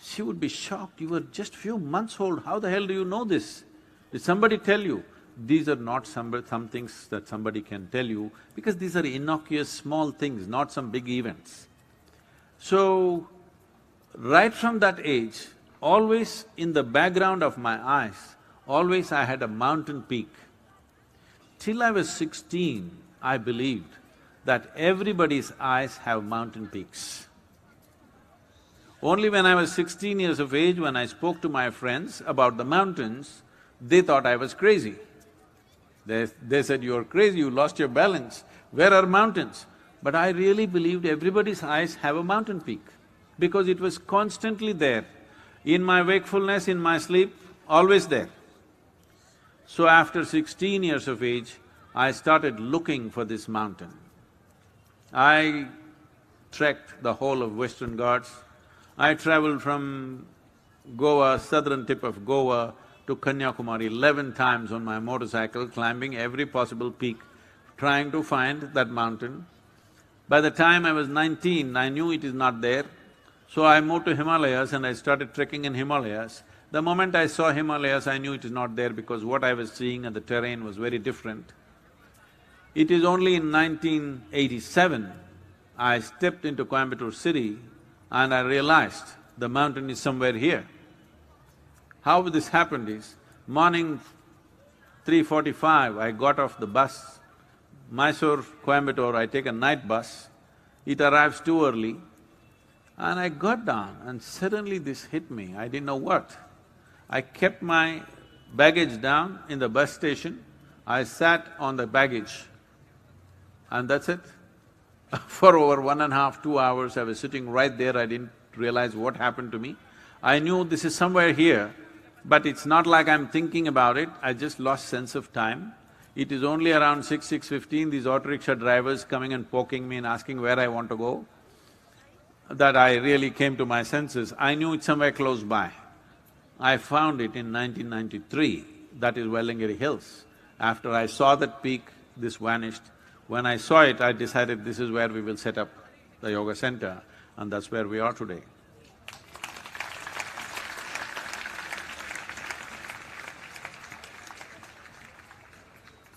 She would be shocked, "You were just few months old, how the hell do you know this? Did somebody tell you?" These are not some things that somebody can tell you, because these are innocuous, small things, not some big events. So, right from that age, always in the background of my eyes, always I had a mountain peak. Till I was 16, I believed that everybody's eyes have mountain peaks. Only when I was 16 years of age, when I spoke to my friends about the mountains, they thought I was crazy. They said, "You're crazy, you lost your balance. Where are mountains?" But I really believed everybody's eyes have a mountain peak, because it was constantly there. In my wakefulness, in my sleep, always there. So after 16 years of age, I started looking for this mountain. I trekked the whole of Western Ghats. I traveled from Goa, southern tip of Goa to Kanyakumari 11 times on my motorcycle, climbing every possible peak, trying to find that mountain. By the time I was 19, I knew it is not there, so I moved to Himalayas and I started trekking in Himalayas. The moment I saw Himalayas, I knew it is not there because what I was seeing and the terrain was very different. It is only in 1987, I stepped into Coimbatore city and I realized the mountain is somewhere here. How this happened is, morning 3:45, I got off the bus, Mysore, Coimbatore, I take a night bus, it arrives too early, and I got down and suddenly this hit me, I didn't know what. I kept my baggage down in the bus station, I sat on the baggage and that's it. For over 1.5, 2 hours, I was sitting right there, I didn't realize what happened to me. I knew this is somewhere here, but it's not like I'm thinking about it, I just lost sense of time. It is only around 6:15, these auto rickshaw drivers coming and poking me and asking where I want to go, that I really came to my senses. I knew it's somewhere close by. I found it in 1993, that is Wellingiri Hills. After I saw that peak, this vanished. When I saw it, I decided this is where we will set up the yoga center, and that's where we are today.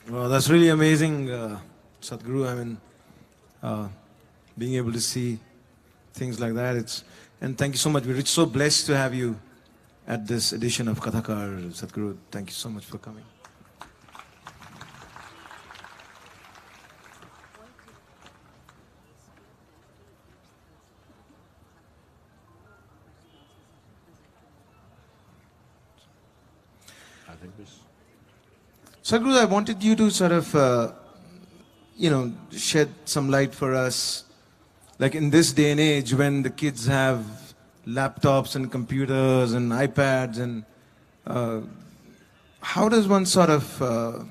Well, that's really amazing, Sadhguru. I mean, being able to see things like that, and thank you so much. We're so blessed to have you at this edition of Kathakar, Sadhguru. Thank you so much for coming. I think this… Sadhguru, I wanted you to sort of, shed some light for us. Like in this day and age when the kids have laptops and computers and iPads and how does one sort of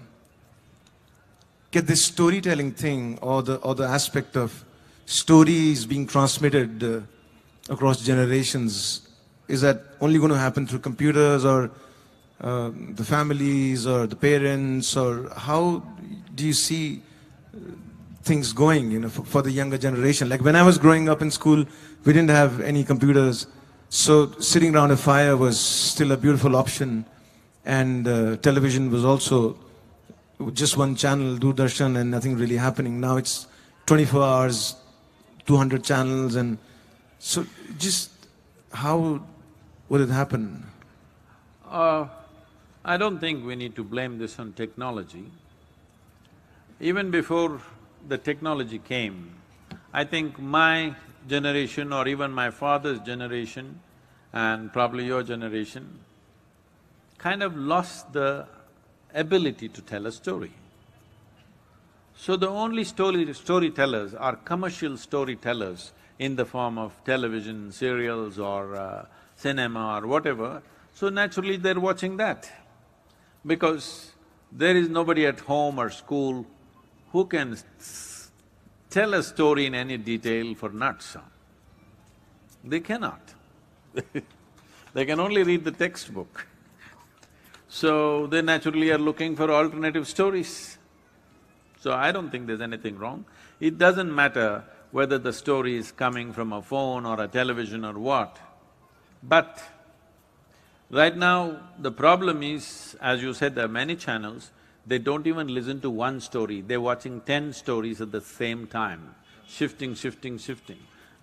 get this storytelling thing or the aspect of stories being transmitted across generations? Is that only going to happen through computers or the families or the parents, or how do you see things going, for the younger generation? Like when I was growing up in school, we didn't have any computers, so sitting around a fire was still a beautiful option, and television was also just one channel, Doordarshan, and nothing really happening. Now it's 24 hours, 200 channels, and so just how would it happen? I don't think we need to blame this on technology. Even before the technology came, I think my generation or even my father's generation and probably your generation kind of lost the ability to tell a story. So the only storytellers are commercial storytellers in the form of television, serials or cinema or whatever, so naturally they're watching that. Because there is nobody at home or school who can tell a story in any detail for nuts. They cannot. They can only read the textbook. So they naturally are looking for alternative stories. So I don't think there's anything wrong. It doesn't matter whether the story is coming from a phone or a television or what. But right now, the problem is, as you said, there are many channels, they don't even listen to one story, they're watching 10 stories at the same time, shifting.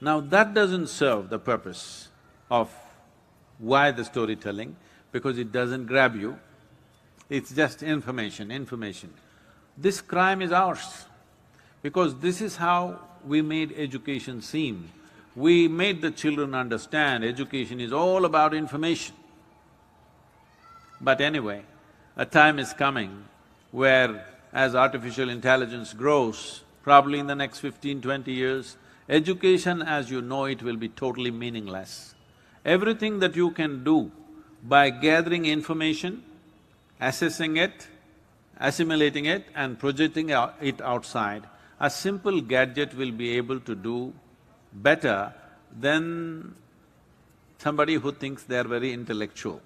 Now that doesn't serve the purpose of why the storytelling, because it doesn't grab you, it's just information. This crime is ours, because this is how we made education seem. We made the children understand education is all about information. But anyway, a time is coming where as artificial intelligence grows, probably in the next 15, 20 years, education as you know it will be totally meaningless. Everything that you can do by gathering information, assessing it, assimilating it and projecting it outside, a simple gadget will be able to do better than somebody who thinks they are very intellectual.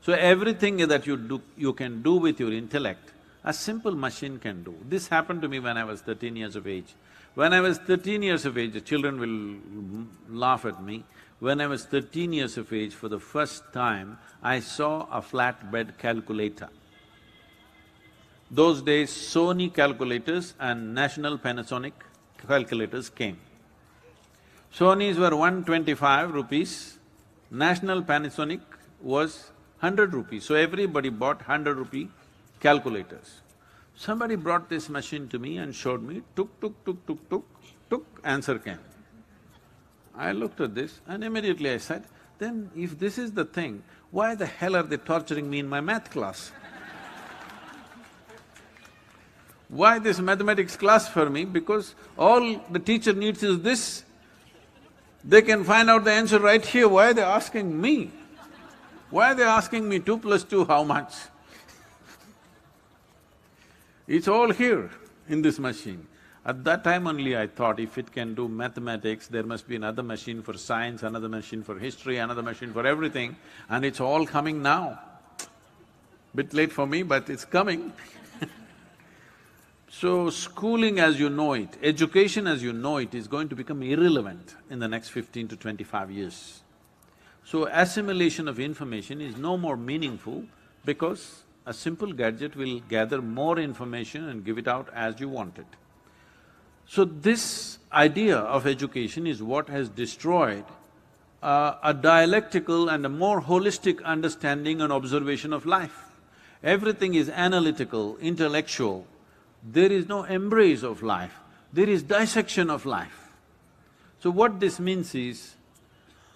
So everything that you can do with your intellect, a simple machine can do. This happened to me when I was 13 years of age. When I was 13 years of age, the children will laugh at me. When I was 13 years of age, for the first time, I saw a flatbed calculator. Those days, Sony calculators and National Panasonic calculators came. Sony's were 125 rupees, National Panasonic was 100 rupees. So everybody bought 100 rupee calculators. Somebody brought this machine to me and showed me, tuk, answer came. I looked at this and immediately I said, then if this is the thing, why the hell are they torturing me in my math class? Why this mathematics class for me? Because all the teacher needs is this. They can find out the answer right here, why are they asking me? Why are they asking me 2 plus 2 how much? It's all here in this machine. At that time only I thought, if it can do mathematics, there must be another machine for science, another machine for history, another machine for everything, and it's all coming now. Bit late for me, but it's coming. So, schooling as you know it, education as you know it is going to become irrelevant in the next 15 to 25 years. So, assimilation of information is no more meaningful because a simple gadget will gather more information and give it out as you want it. So, this idea of education is what has destroyed a dialectical and a more holistic understanding and observation of life. Everything is analytical, intellectual. There is no embrace of life, there is dissection of life. So what this means is,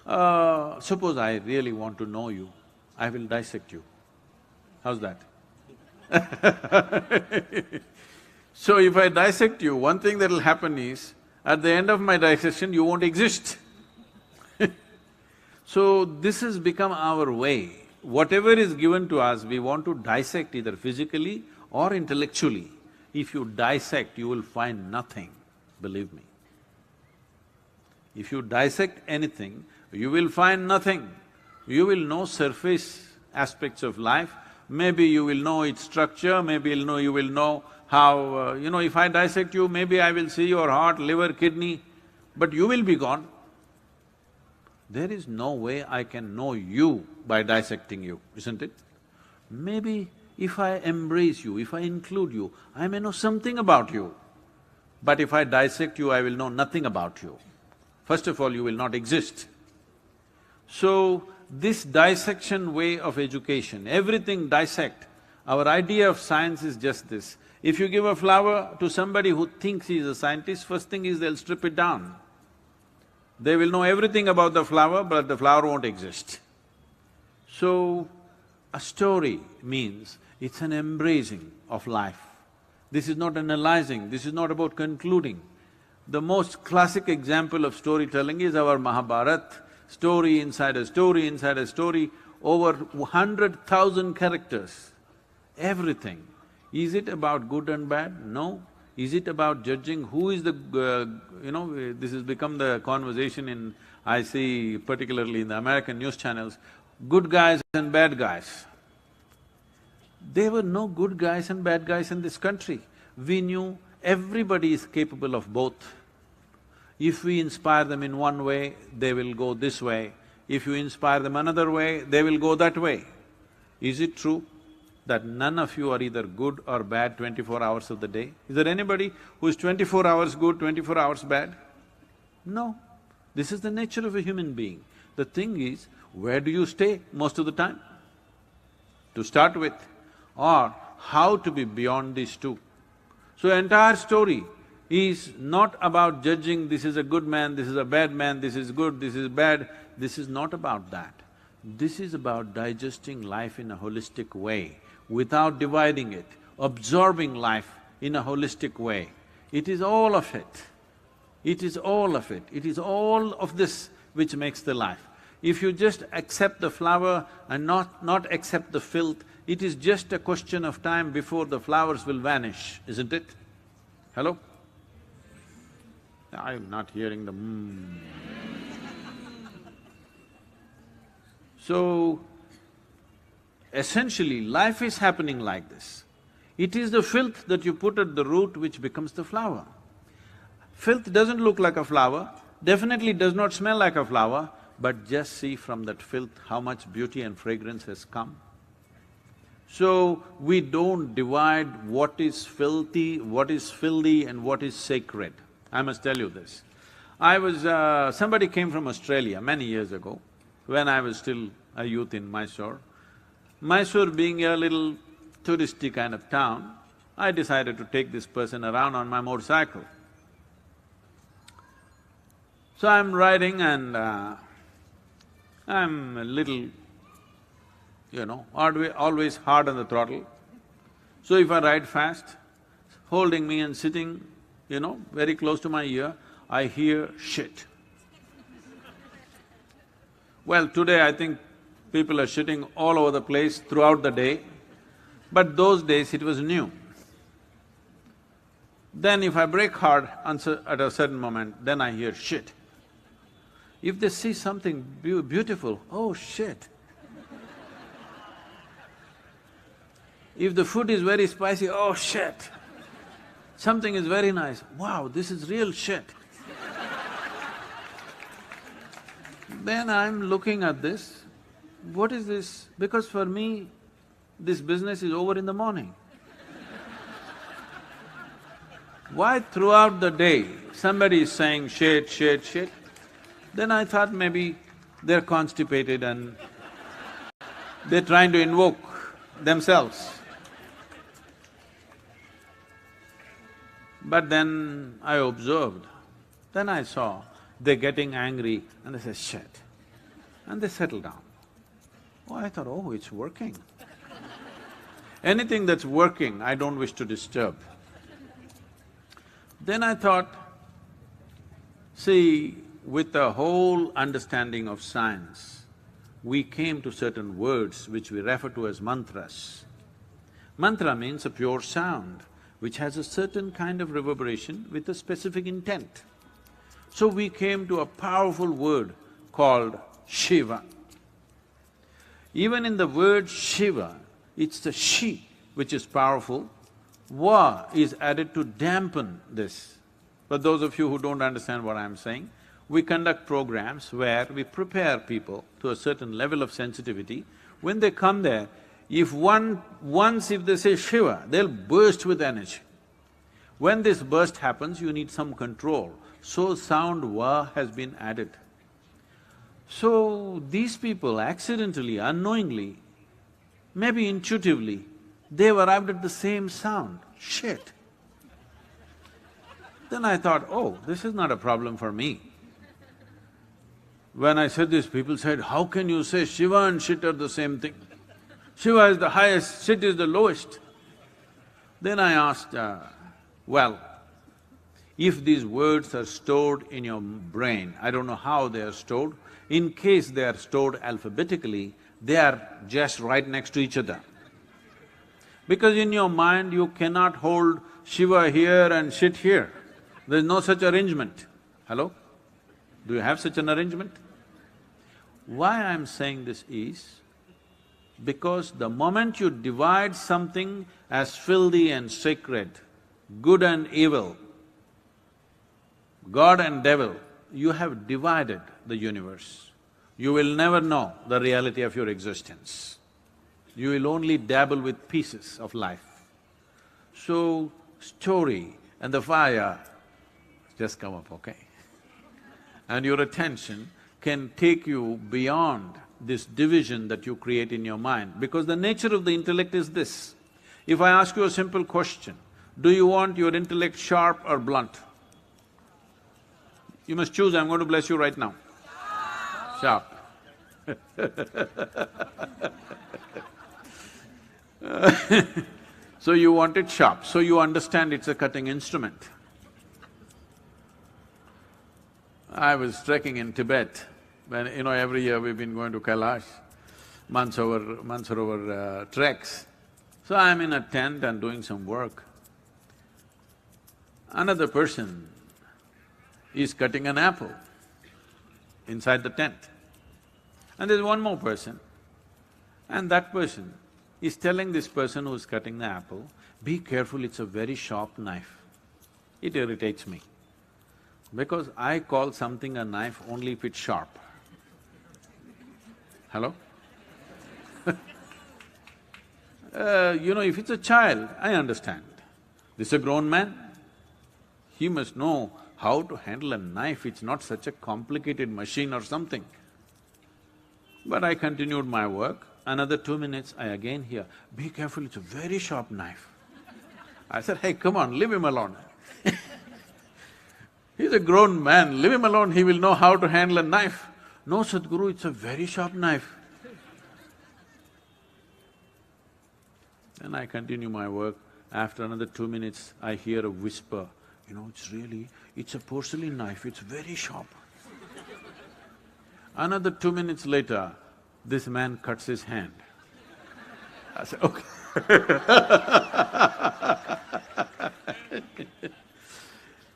suppose I really want to know you, I will dissect you. How's that? So if I dissect you, one thing that'll happen is, at the end of my dissection, you won't exist. So this has become our way. Whatever is given to us, we want to dissect either physically or intellectually. If you dissect, you will find nothing, believe me. If you dissect anything, you will find nothing. You will know surface aspects of life, maybe you will know its structure, maybe you will know how… if I dissect you, maybe I will see your heart, liver, kidney, but you will be gone. There is no way I can know you by dissecting you, isn't it? Maybe if I embrace you, if I include you, I may know something about you. But if I dissect you, I will know nothing about you. First of all, you will not exist. So, this dissection way of education, everything dissect. Our idea of science is just this. If you give a flower to somebody who thinks he is a scientist, first thing is they'll strip it down. They will know everything about the flower, but the flower won't exist. So, a story means it's an embracing of life. This is not analyzing, this is not about concluding. The most classic example of storytelling is our Mahabharata, story inside a story inside a story, over 100,000 characters, everything. Is it about good and bad? No. Is it about judging who is the… this has become the conversation in… I see particularly in the American news channels, good guys and bad guys. There were no good guys and bad guys in this country. We knew everybody is capable of both. If we inspire them in one way, they will go this way. If you inspire them another way, they will go that way. Is it true that none of you are either good or bad 24 hours of the day? Is there anybody who is 24 hours good, 24 hours bad? No. This is the nature of a human being. The thing is, where do you stay most of the time? To start with, or how to be beyond these two. So entire story is not about judging this is a good man, this is a bad man, this is good, this is bad. This is not about that. This is about digesting life in a holistic way, without dividing it, absorbing life in a holistic way. It is all of it. It is all of it. It is all of this which makes the life. If you just accept the flower and not accept the filth, it is just a question of time before the flowers will vanish, isn't it? Hello? I'm not hearing the So, essentially, life is happening like this. It is the filth that you put at the root which becomes the flower. Filth doesn't look like a flower, definitely does not smell like a flower, but just see from that filth how much beauty and fragrance has come. So, we don't divide what is filthy and what is sacred. I must tell you this. Somebody came from Australia many years ago, when I was still a youth in Mysore. Mysore being a little touristy kind of town, I decided to take this person around on my motorcycle. So I'm riding and I'm a little, always hard on the throttle. So if I ride fast, holding me and sitting, very close to my ear, I hear shit. Well, today I think people are shitting all over the place throughout the day, but those days it was new. Then if I brake hard at a certain moment, then I hear shit. If they see something beautiful, oh shit. If the food is very spicy, oh shit. Something is very nice, wow, this is real shit. Then I'm looking at this, what is this? Because for me, this business is over in the morning. Why throughout the day somebody is saying shit, shit, shit? Then I thought maybe they're constipated and they're trying to invoke themselves. But then I observed, then I saw they're getting angry and they say, shit, and they settle down. Oh, I thought, oh, it's working. Anything that's working, I don't wish to disturb. Then I thought, see, with the whole understanding of science, we came to certain words which we refer to as mantras. Mantra means a pure sound, which has a certain kind of reverberation with a specific intent. So we came to a powerful word called Shiva. Even in the word Shiva, it's the Shi which is powerful, Va is added to dampen this. For those of you who don't understand what I'm saying, we conduct programs where we prepare people to a certain level of sensitivity. When they come there, if they say Shiva, they'll burst with energy. When this burst happens, you need some control. So sound Va has been added. So these people accidentally, unknowingly, maybe intuitively, they've arrived at the same sound, shit. Then I thought, oh, this is not a problem for me. When I said this, people said, how can you say Shiva and shit are the same thing? Shiva is the highest, shit is the lowest. Then I asked, well, if these words are stored in your brain, I don't know how they are stored, in case they are stored alphabetically, they are just right next to each other. Because in your mind, you cannot hold Shiva here and shit here. There's no such arrangement. Hello? Do you have such an arrangement? Why I'm saying this is, because the moment you divide something as filthy and sacred, good and evil, God and devil, you have divided the universe. You will never know the reality of your existence. You will only dabble with pieces of life. So, story and the fire just come up, okay? And your attention can take you beyond this division that you create in your mind, because the nature of the intellect is this. If I ask you a simple question, do you want your intellect sharp or blunt? You must choose, I'm going to bless you right now. Sharp. So you want it sharp, so you understand it's a cutting instrument. I was trekking in Tibet, when, every year we've been going to Kailash, Mansarovar treks. So I'm in a tent and doing some work. Another person is cutting an apple inside the tent. And there's one more person, and that person is telling this person who's cutting the apple, be careful, it's a very sharp knife. It irritates me, because I call something a knife only if it's sharp. Hello? If it's a child, I understand. This is a grown man, he must know how to handle a knife, it's not such a complicated machine or something. But I continued my work. Another 2 minutes, I again hear, be careful, it's a very sharp knife. I said, hey, come on, leave him alone. He's a grown man, leave him alone, he will know how to handle a knife. No, Sadhguru, it's a very sharp knife. Then I continue my work. After another 2 minutes, I hear a whisper, it's a porcelain knife, it's very sharp. Another 2 minutes later, this man cuts his hand. I said, okay.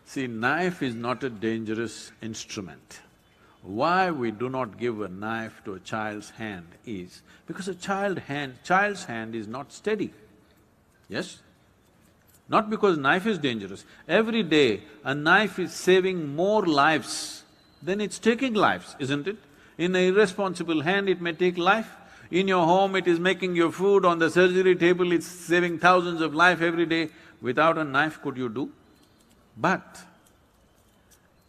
See, knife is not a dangerous instrument. Why we do not give a knife to a child's hand is because a child's hand is not steady, yes? Not because knife is dangerous. Every day, a knife is saving more lives than it's taking lives, isn't it? In an irresponsible hand, it may take life. In your home, it is making your food. On the surgery table, it's saving thousands of lives every day. Without a knife, could you do? But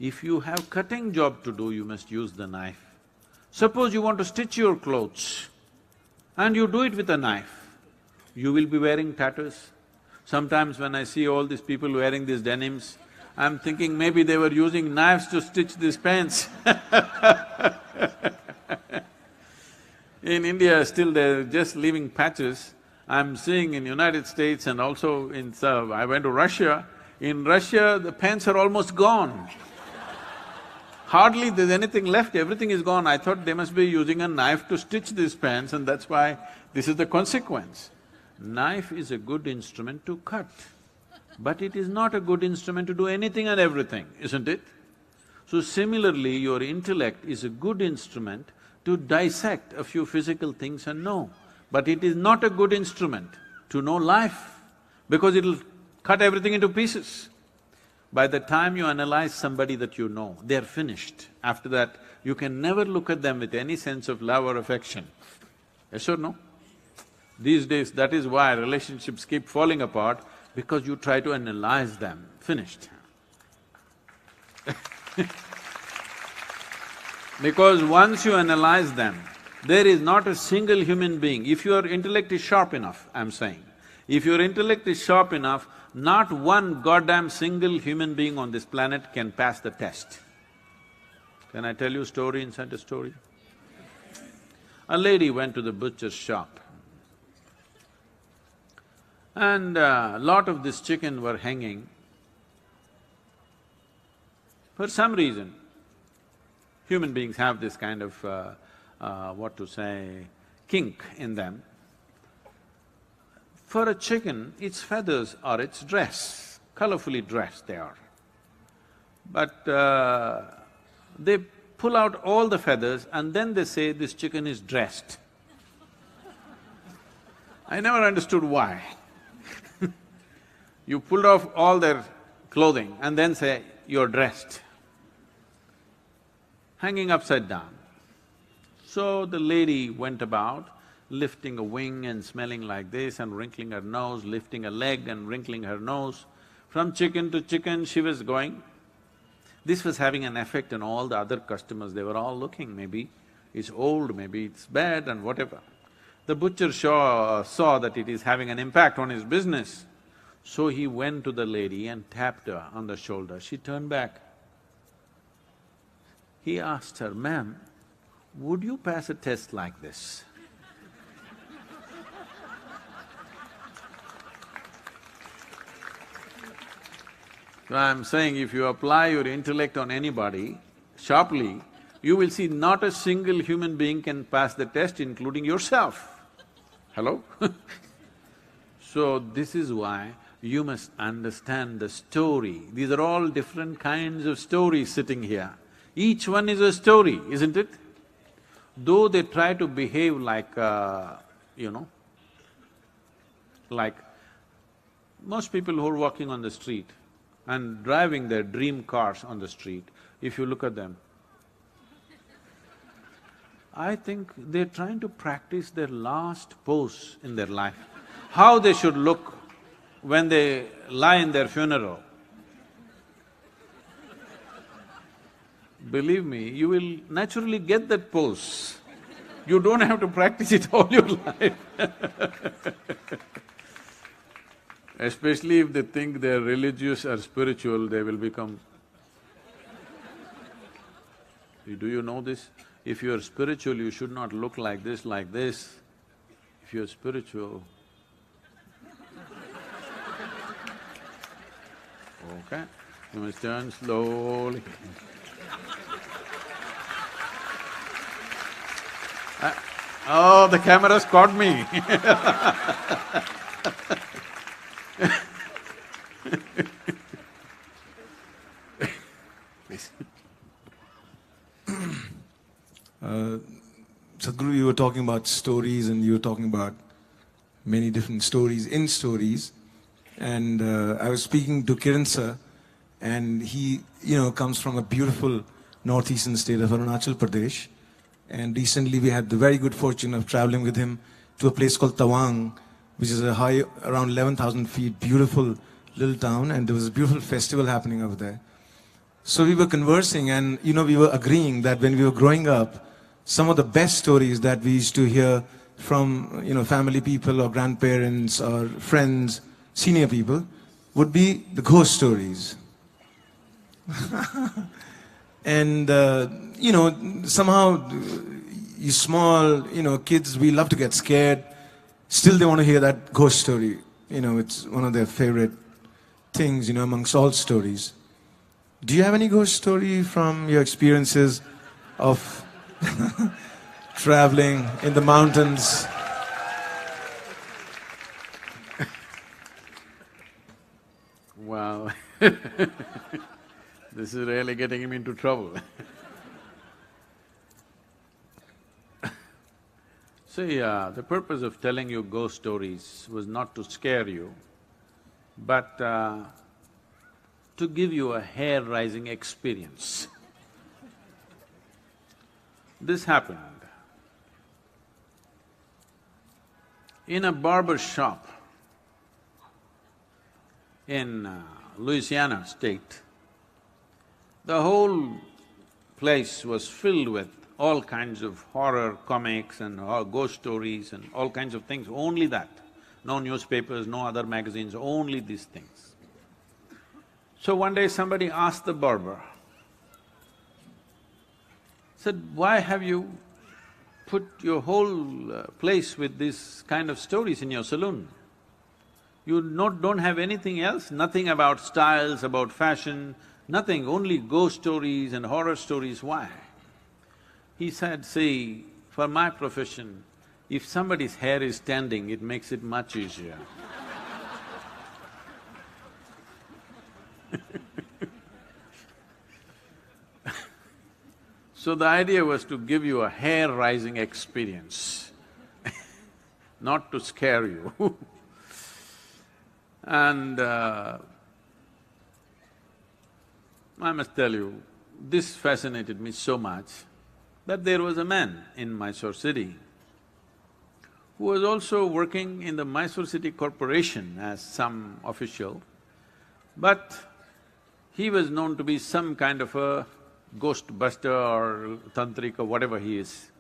if you have cutting job to do, you must use the knife. Suppose you want to stitch your clothes and you do it with a knife, you will be wearing tatters. Sometimes when I see all these people wearing these denims, I'm thinking maybe they were using knives to stitch these pants. In India, still they're just leaving patches. I'm seeing in United States and also I went to Russia. In Russia, the pants are almost gone. Hardly there's anything left, everything is gone. I thought they must be using a knife to stitch these pants, and that's why this is the consequence. Knife is a good instrument to cut, but it is not a good instrument to do anything and everything, isn't it? So similarly, your intellect is a good instrument to dissect a few physical things and know, but it is not a good instrument to know life, because it'll cut everything into pieces. By the time you analyze somebody that you know, they're finished. After that, you can never look at them with any sense of love or affection. Yes or no? These days, that is why relationships keep falling apart, because you try to analyze them, finished. Because once you analyze them, there is not a single human being, if your intellect is sharp enough, I'm saying, if your intellect is sharp enough, not one goddamn single human being on this planet can pass the test. Can I tell you a story inside a story? A lady went to the butcher's shop and a lot of this chicken were hanging. For some reason, human beings have this kind of, kink in them. For a chicken, its feathers are its dress, colorfully dressed they are. But they pull out all the feathers and then they say this chicken is dressed. I never understood why. You pulled off all their clothing and then say, you're dressed, hanging upside down. So the lady went about, lifting a wing and smelling like this and wrinkling her nose, lifting a leg and wrinkling her nose. From chicken to chicken she was going. This was having an effect on all the other customers, they were all looking, maybe it's old, maybe it's bad and whatever. The butcher saw that it is having an impact on his business, so he went to the lady and tapped her on the shoulder. She turned back. He asked her, ma'am, would you pass a test like this? So I'm saying if you apply your intellect on anybody, sharply, you will see not a single human being can pass the test, including yourself. Hello? So this is why you must understand the story. These are all different kinds of stories sitting here. Each one is a story, isn't it? Though they try to behave like, like most people who are walking on the street and driving their dream cars on the street, if you look at them, I think they're trying to practice their last pose in their life, how they should look when they lie in their funeral. Believe me, you will naturally get that pose. You don't have to practice it all your life. Especially if they think they're religious or spiritual, they will become… Do you know this? If you're spiritual, you should not look like this, like this. If you're spiritual… Okay, you must turn slowly. Oh, the camera's caught me. Please. Sadhguru, you were talking about stories and you were talking about many different stories in stories. And I was speaking to Kiran sir, and he, comes from a beautiful northeastern state of Arunachal Pradesh. And recently we had the very good fortune of traveling with him to a place called Tawang, which is a high, around 11,000 feet, beautiful little town, and there was a beautiful festival happening over there. So we were conversing and, we were agreeing that when we were growing up, some of the best stories that we used to hear from, family people or grandparents or friends, senior people, would be the ghost stories. And, somehow, you small, kids, we love to get scared. Still they want to hear that ghost story. It's one of their favorite things, amongst all stories. Do you have any ghost story from your experiences of traveling in the mountains? Wow. This is really getting him into trouble. See, the purpose of telling you ghost stories was not to scare you, but to give you a hair-raising experience. This happened in a barber shop in Louisiana state. The whole place was filled with all kinds of horror comics and ghost stories and all kinds of things, only that. No newspapers, no other magazines, only these things. So one day somebody asked the barber, said, "Why have you put your whole place with these kind of stories in your saloon? You don't have anything else, nothing about styles, about fashion, nothing, only ghost stories and horror stories, why?" He said, "See, for my profession, if somebody's hair is standing, it makes it much easier." So the idea was to give you a hair-raising experience, not to scare you. And I must tell you, this fascinated me so much that there was a man in Mysore city who was also working in the Mysore City Corporation as some official, but he was known to be some kind of a ghost buster or tantric or whatever he is.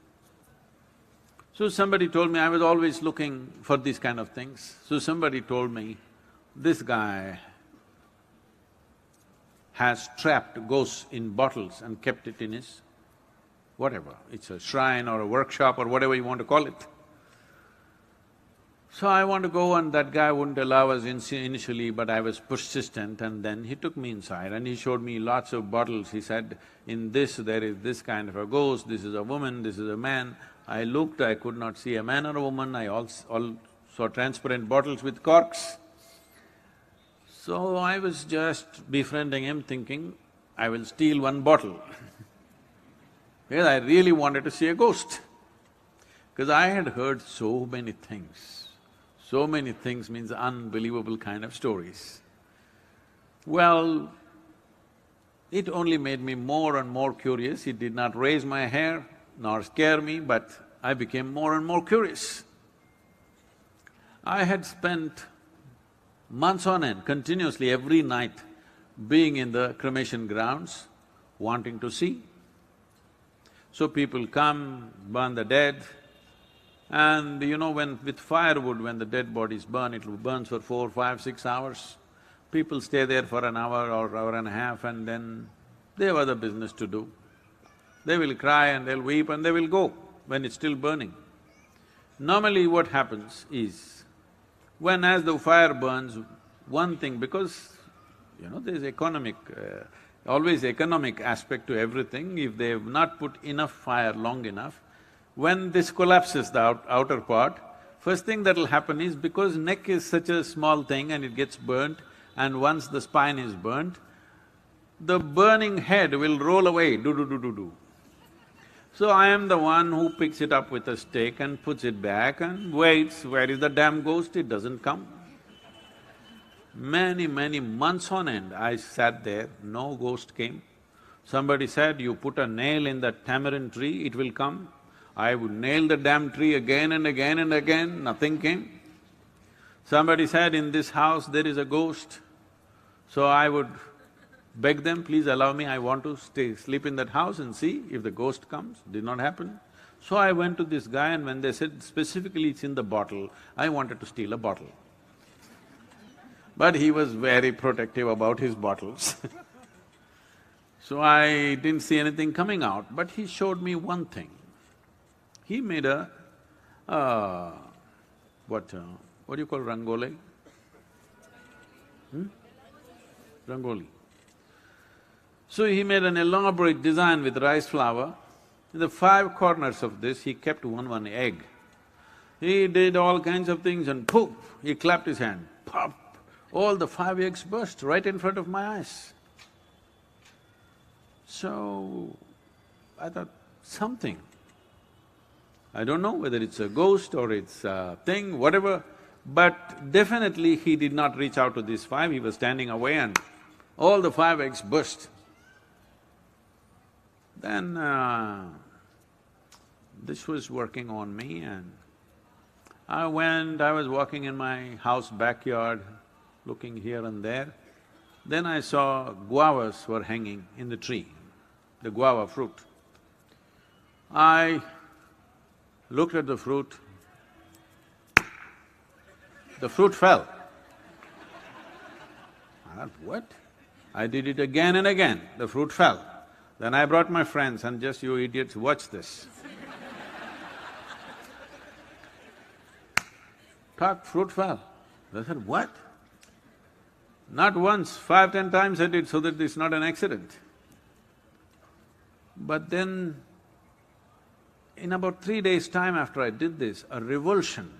So somebody told me, I was always looking for these kind of things, so somebody told me, this guy has trapped ghosts in bottles and kept it in his whatever, it's a shrine or a workshop or whatever you want to call it. So I want to go and that guy wouldn't allow us initially, but I was persistent and then he took me inside and he showed me lots of bottles. He said, in this there is this kind of a ghost, this is a woman, this is a man. I looked, I could not see a man or a woman, I all saw transparent bottles with corks. So I was just befriending him thinking, I will steal one bottle because I really wanted to see a ghost. Because I had heard so many things. So many things means unbelievable kind of stories. Well, it only made me more and more curious. It did not raise my hair nor scare me, but I became more and more curious. I had spent months on end, continuously every night, being in the cremation grounds, wanting to see. So people come, burn the dead, and you know, with firewood, when the dead bodies burn, it burns for 4, 5, 6 hours. People stay there for an hour or hour and a half and then they have other business to do. They will cry and they'll weep and they will go when it's still burning. Normally what happens is, as the fire burns, one thing, because you know, there's always economic aspect to everything. If they have not put enough fire long enough, when this collapses, the outer part, first thing that'll happen is, because neck is such a small thing and it gets burnt, and once the spine is burnt, the burning head will roll away, do. So I am the one who picks it up with a stick and puts it back and waits, where is the damn ghost? It doesn't come. Many months on end, I sat there, no ghost came. Somebody said, you put a nail in the tamarind tree, it will come. I would nail the damn tree again and again and again, nothing came. Somebody said, in this house there is a ghost. So I would beg them, please allow me, I want to sleep in that house and see if the ghost comes. Did not happen. So I went to this guy and when they said specifically it's in the bottle, I wanted to steal a bottle. But he was very protective about his bottles So I didn't see anything coming out, but he showed me one thing. He made a… what do you call rangoli? Rangoli. So he made an elaborate design with rice flour. In the 5 corners of this, he kept one egg. He did all kinds of things and poof, he clapped his hand, pop! All the 5 eggs burst right in front of my eyes. So, I thought, something. I don't know whether it's a ghost or it's a thing, whatever, but definitely he did not reach out to these 5, he was standing away and all the 5 eggs burst. Then this was working on me and I was walking in my house backyard, looking here and there. Then I saw guavas were hanging in the tree, the guava fruit. I looked at the fruit fell. I thought, what? I did it again and again, the fruit fell. Then I brought my friends and just, you idiots, watch this. Fruit fell. They said, what? Not once, 5, 10 times I did so that it's not an accident. But then, in about 3 days' time after I did this, a revulsion,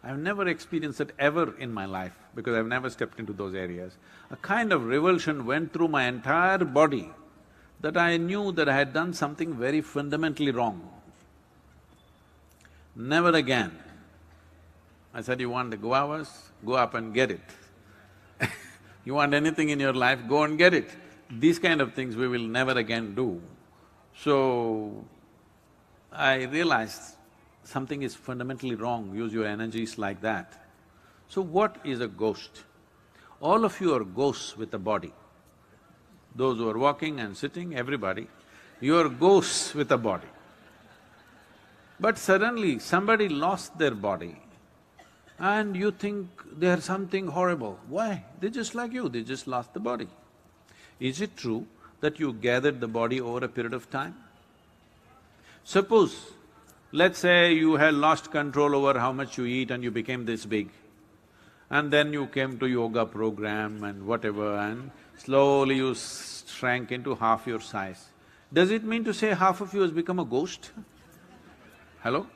I've never experienced it ever in my life because I've never stepped into those areas. A kind of revulsion went through my entire body that I knew that I had done something very fundamentally wrong. Never again. I said, you want the guavas? Go up and get it. You want anything in your life, go and get it. These kind of things we will never again do. So, I realized something is fundamentally wrong, use your energies like that. So what is a ghost? All of you are ghosts with a body. Those who are walking and sitting, everybody, you are ghosts with a body. But suddenly somebody lost their body and you think they are something horrible. Why? They're just like you, they just lost the body. Is it true that you gathered the body over a period of time? Suppose Let's say you had lost control over how much you eat and you became this big. And then you came to yoga program and whatever, and slowly you shrank into half your size. Does it mean to say half of you has become a ghost? Hello?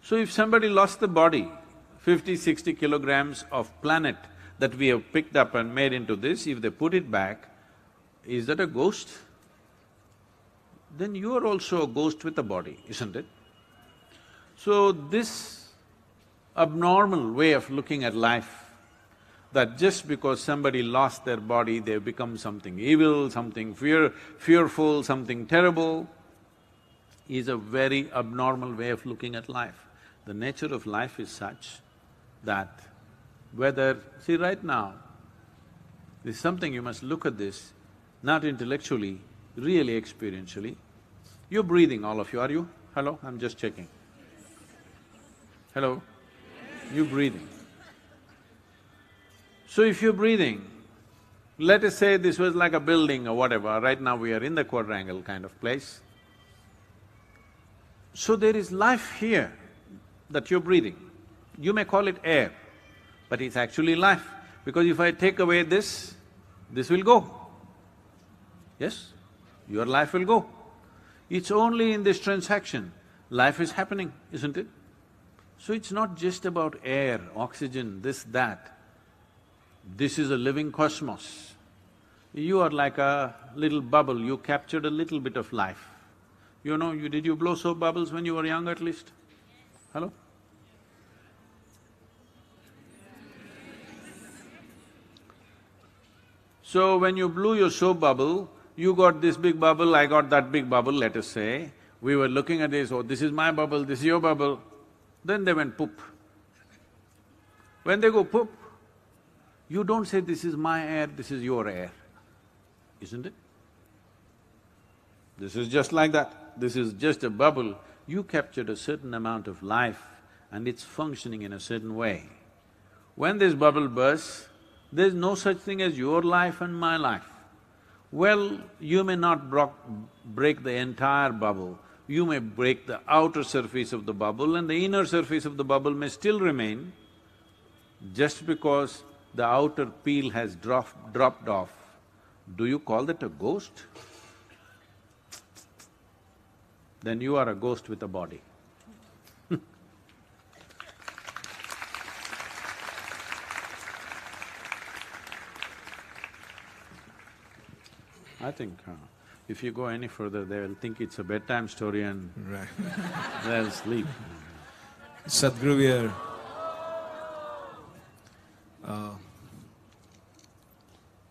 So if somebody lost the body, 50, 60 kilograms of planet that we have picked up and made into this, if they put it back, is that a ghost? Then you are also a ghost with a body, isn't it? So this abnormal way of looking at life, that just because somebody lost their body, they've become something evil, something fearful, something terrible, is a very abnormal way of looking at life. The nature of life is such that whether… See, right now, there's something you must look at this, not intellectually, really experientially. You're breathing, all of you, are you? Hello? I'm just checking. Hello? You're breathing. So if you're breathing, let us say this was like a building or whatever, right now we are in the quadrangle kind of place. So there is life here that you're breathing. You may call it air, but it's actually life, because if I take away this will go. Yes? Your life will go. It's only in this transaction, life is happening, isn't it? So it's not just about air, oxygen, this, that. This is a living cosmos. You are like a little bubble, you captured a little bit of life. You know, did you blow soap bubbles when you were young at least? Hello? So when you blew your soap bubble, you got this big bubble, I got that big bubble, let us say. We were looking at this, oh, this is my bubble, this is your bubble. Then they went poop. When they go poop, you don't say, this is my air, this is your air, isn't it? This is just like that. This is just a bubble. You captured a certain amount of life and it's functioning in a certain way. When this bubble bursts, there's no such thing as your life and my life. Well, you may not break the entire bubble, you may break the outer surface of the bubble and the inner surface of the bubble may still remain. Just because the outer peel has dropped off, do you call that a ghost? Then you are a ghost with a body. I think if you go any further, they'll think it's a bedtime story and Right. they'll sleep. Sadhguru, we are…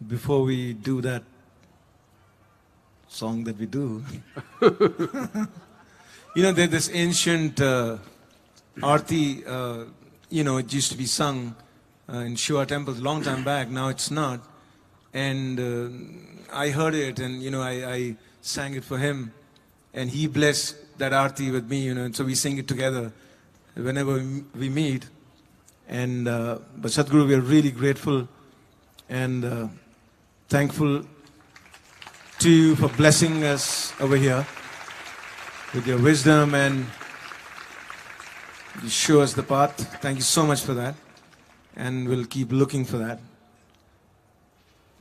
before we do that song that we do, you know, there's this ancient arti, it used to be sung in Shiva temples long time back, now it's not. And I heard it and, I sang it for him and he blessed that arti with me, and so we sing it together whenever we meet. And but Sadhguru, we are really grateful and thankful to you for blessing us over here with your wisdom and you show us the path. Thank you so much for that. And we'll keep looking for that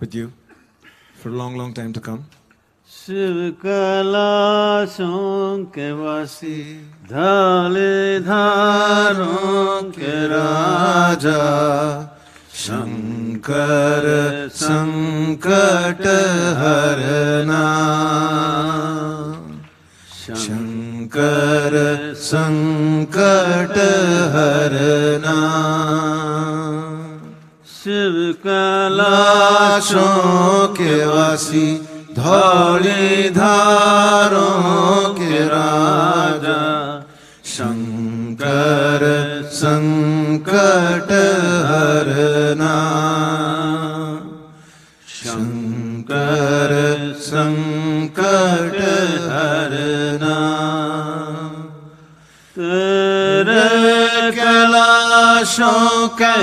with you for a long, long time to come. Shiv कैलाशों के वासी धाले धारों के राजा शंकर संकट हरना शंकर संकट हरना शिव कैलाशों के वासी धौली धारों के राजा शंकर संकट हरना शंकर संकट हरना तेरे कैलाशों के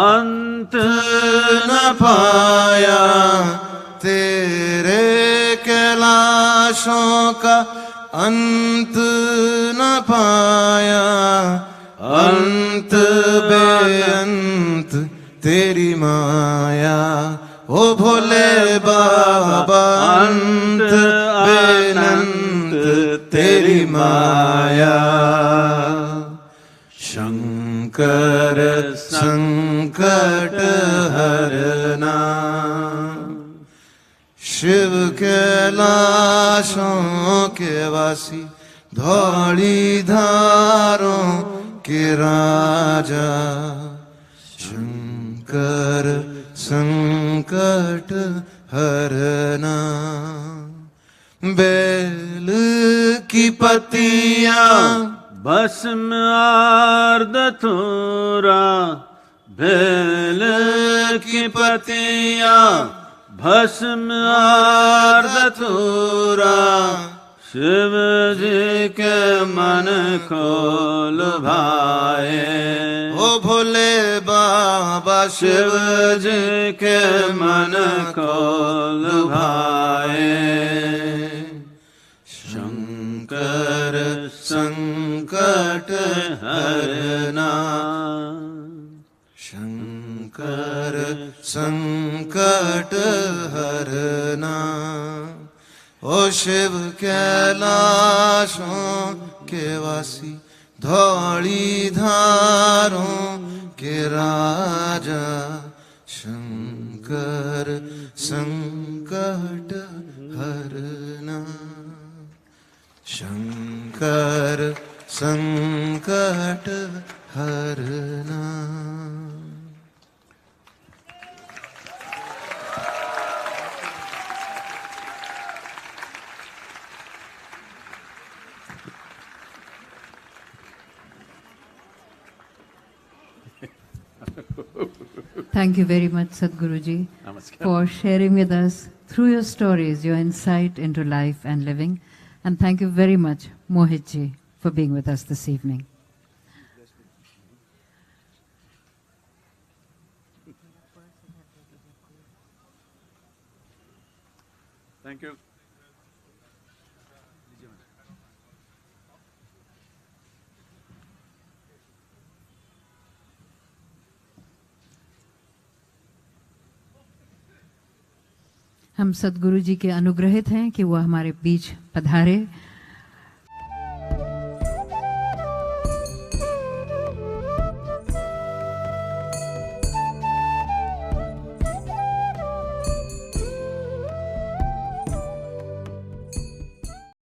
अंत न पाया तेरे कैलाशों का अंत न पाया, अंत बेअंत तेरी माया। ओ भोले बाबा अंत बेअंत तेरी माया। शंकर संकट हरना, शिव कैलाशों के वासी, धौली धारों के राजा। शंकर संकट हरना, बेल की पत्तियां भस्म आर्द थोरा, बेल की पत्तियां भस्म आर्द थोरा। शिव जी के मन को लुभाए, ओ भोले बाबा शिव जी के मन को लुभाए। शंकर संकट हरना, शंकर संकट हरना। ओ शिव कैलाशों के वासी, धौली धारों के राजा। शंकर संकट हरना, शंकर संकट हरना। Thank you very much, Sadhguruji, Namaskar. for sharing with us through your stories, your insight into life and living. And thank you very much, Mohit ji, for being with us this evening. Thank you. हम सद्गुरु जी के अनुग्रहित हैं कि वो हमारे बीच पधारे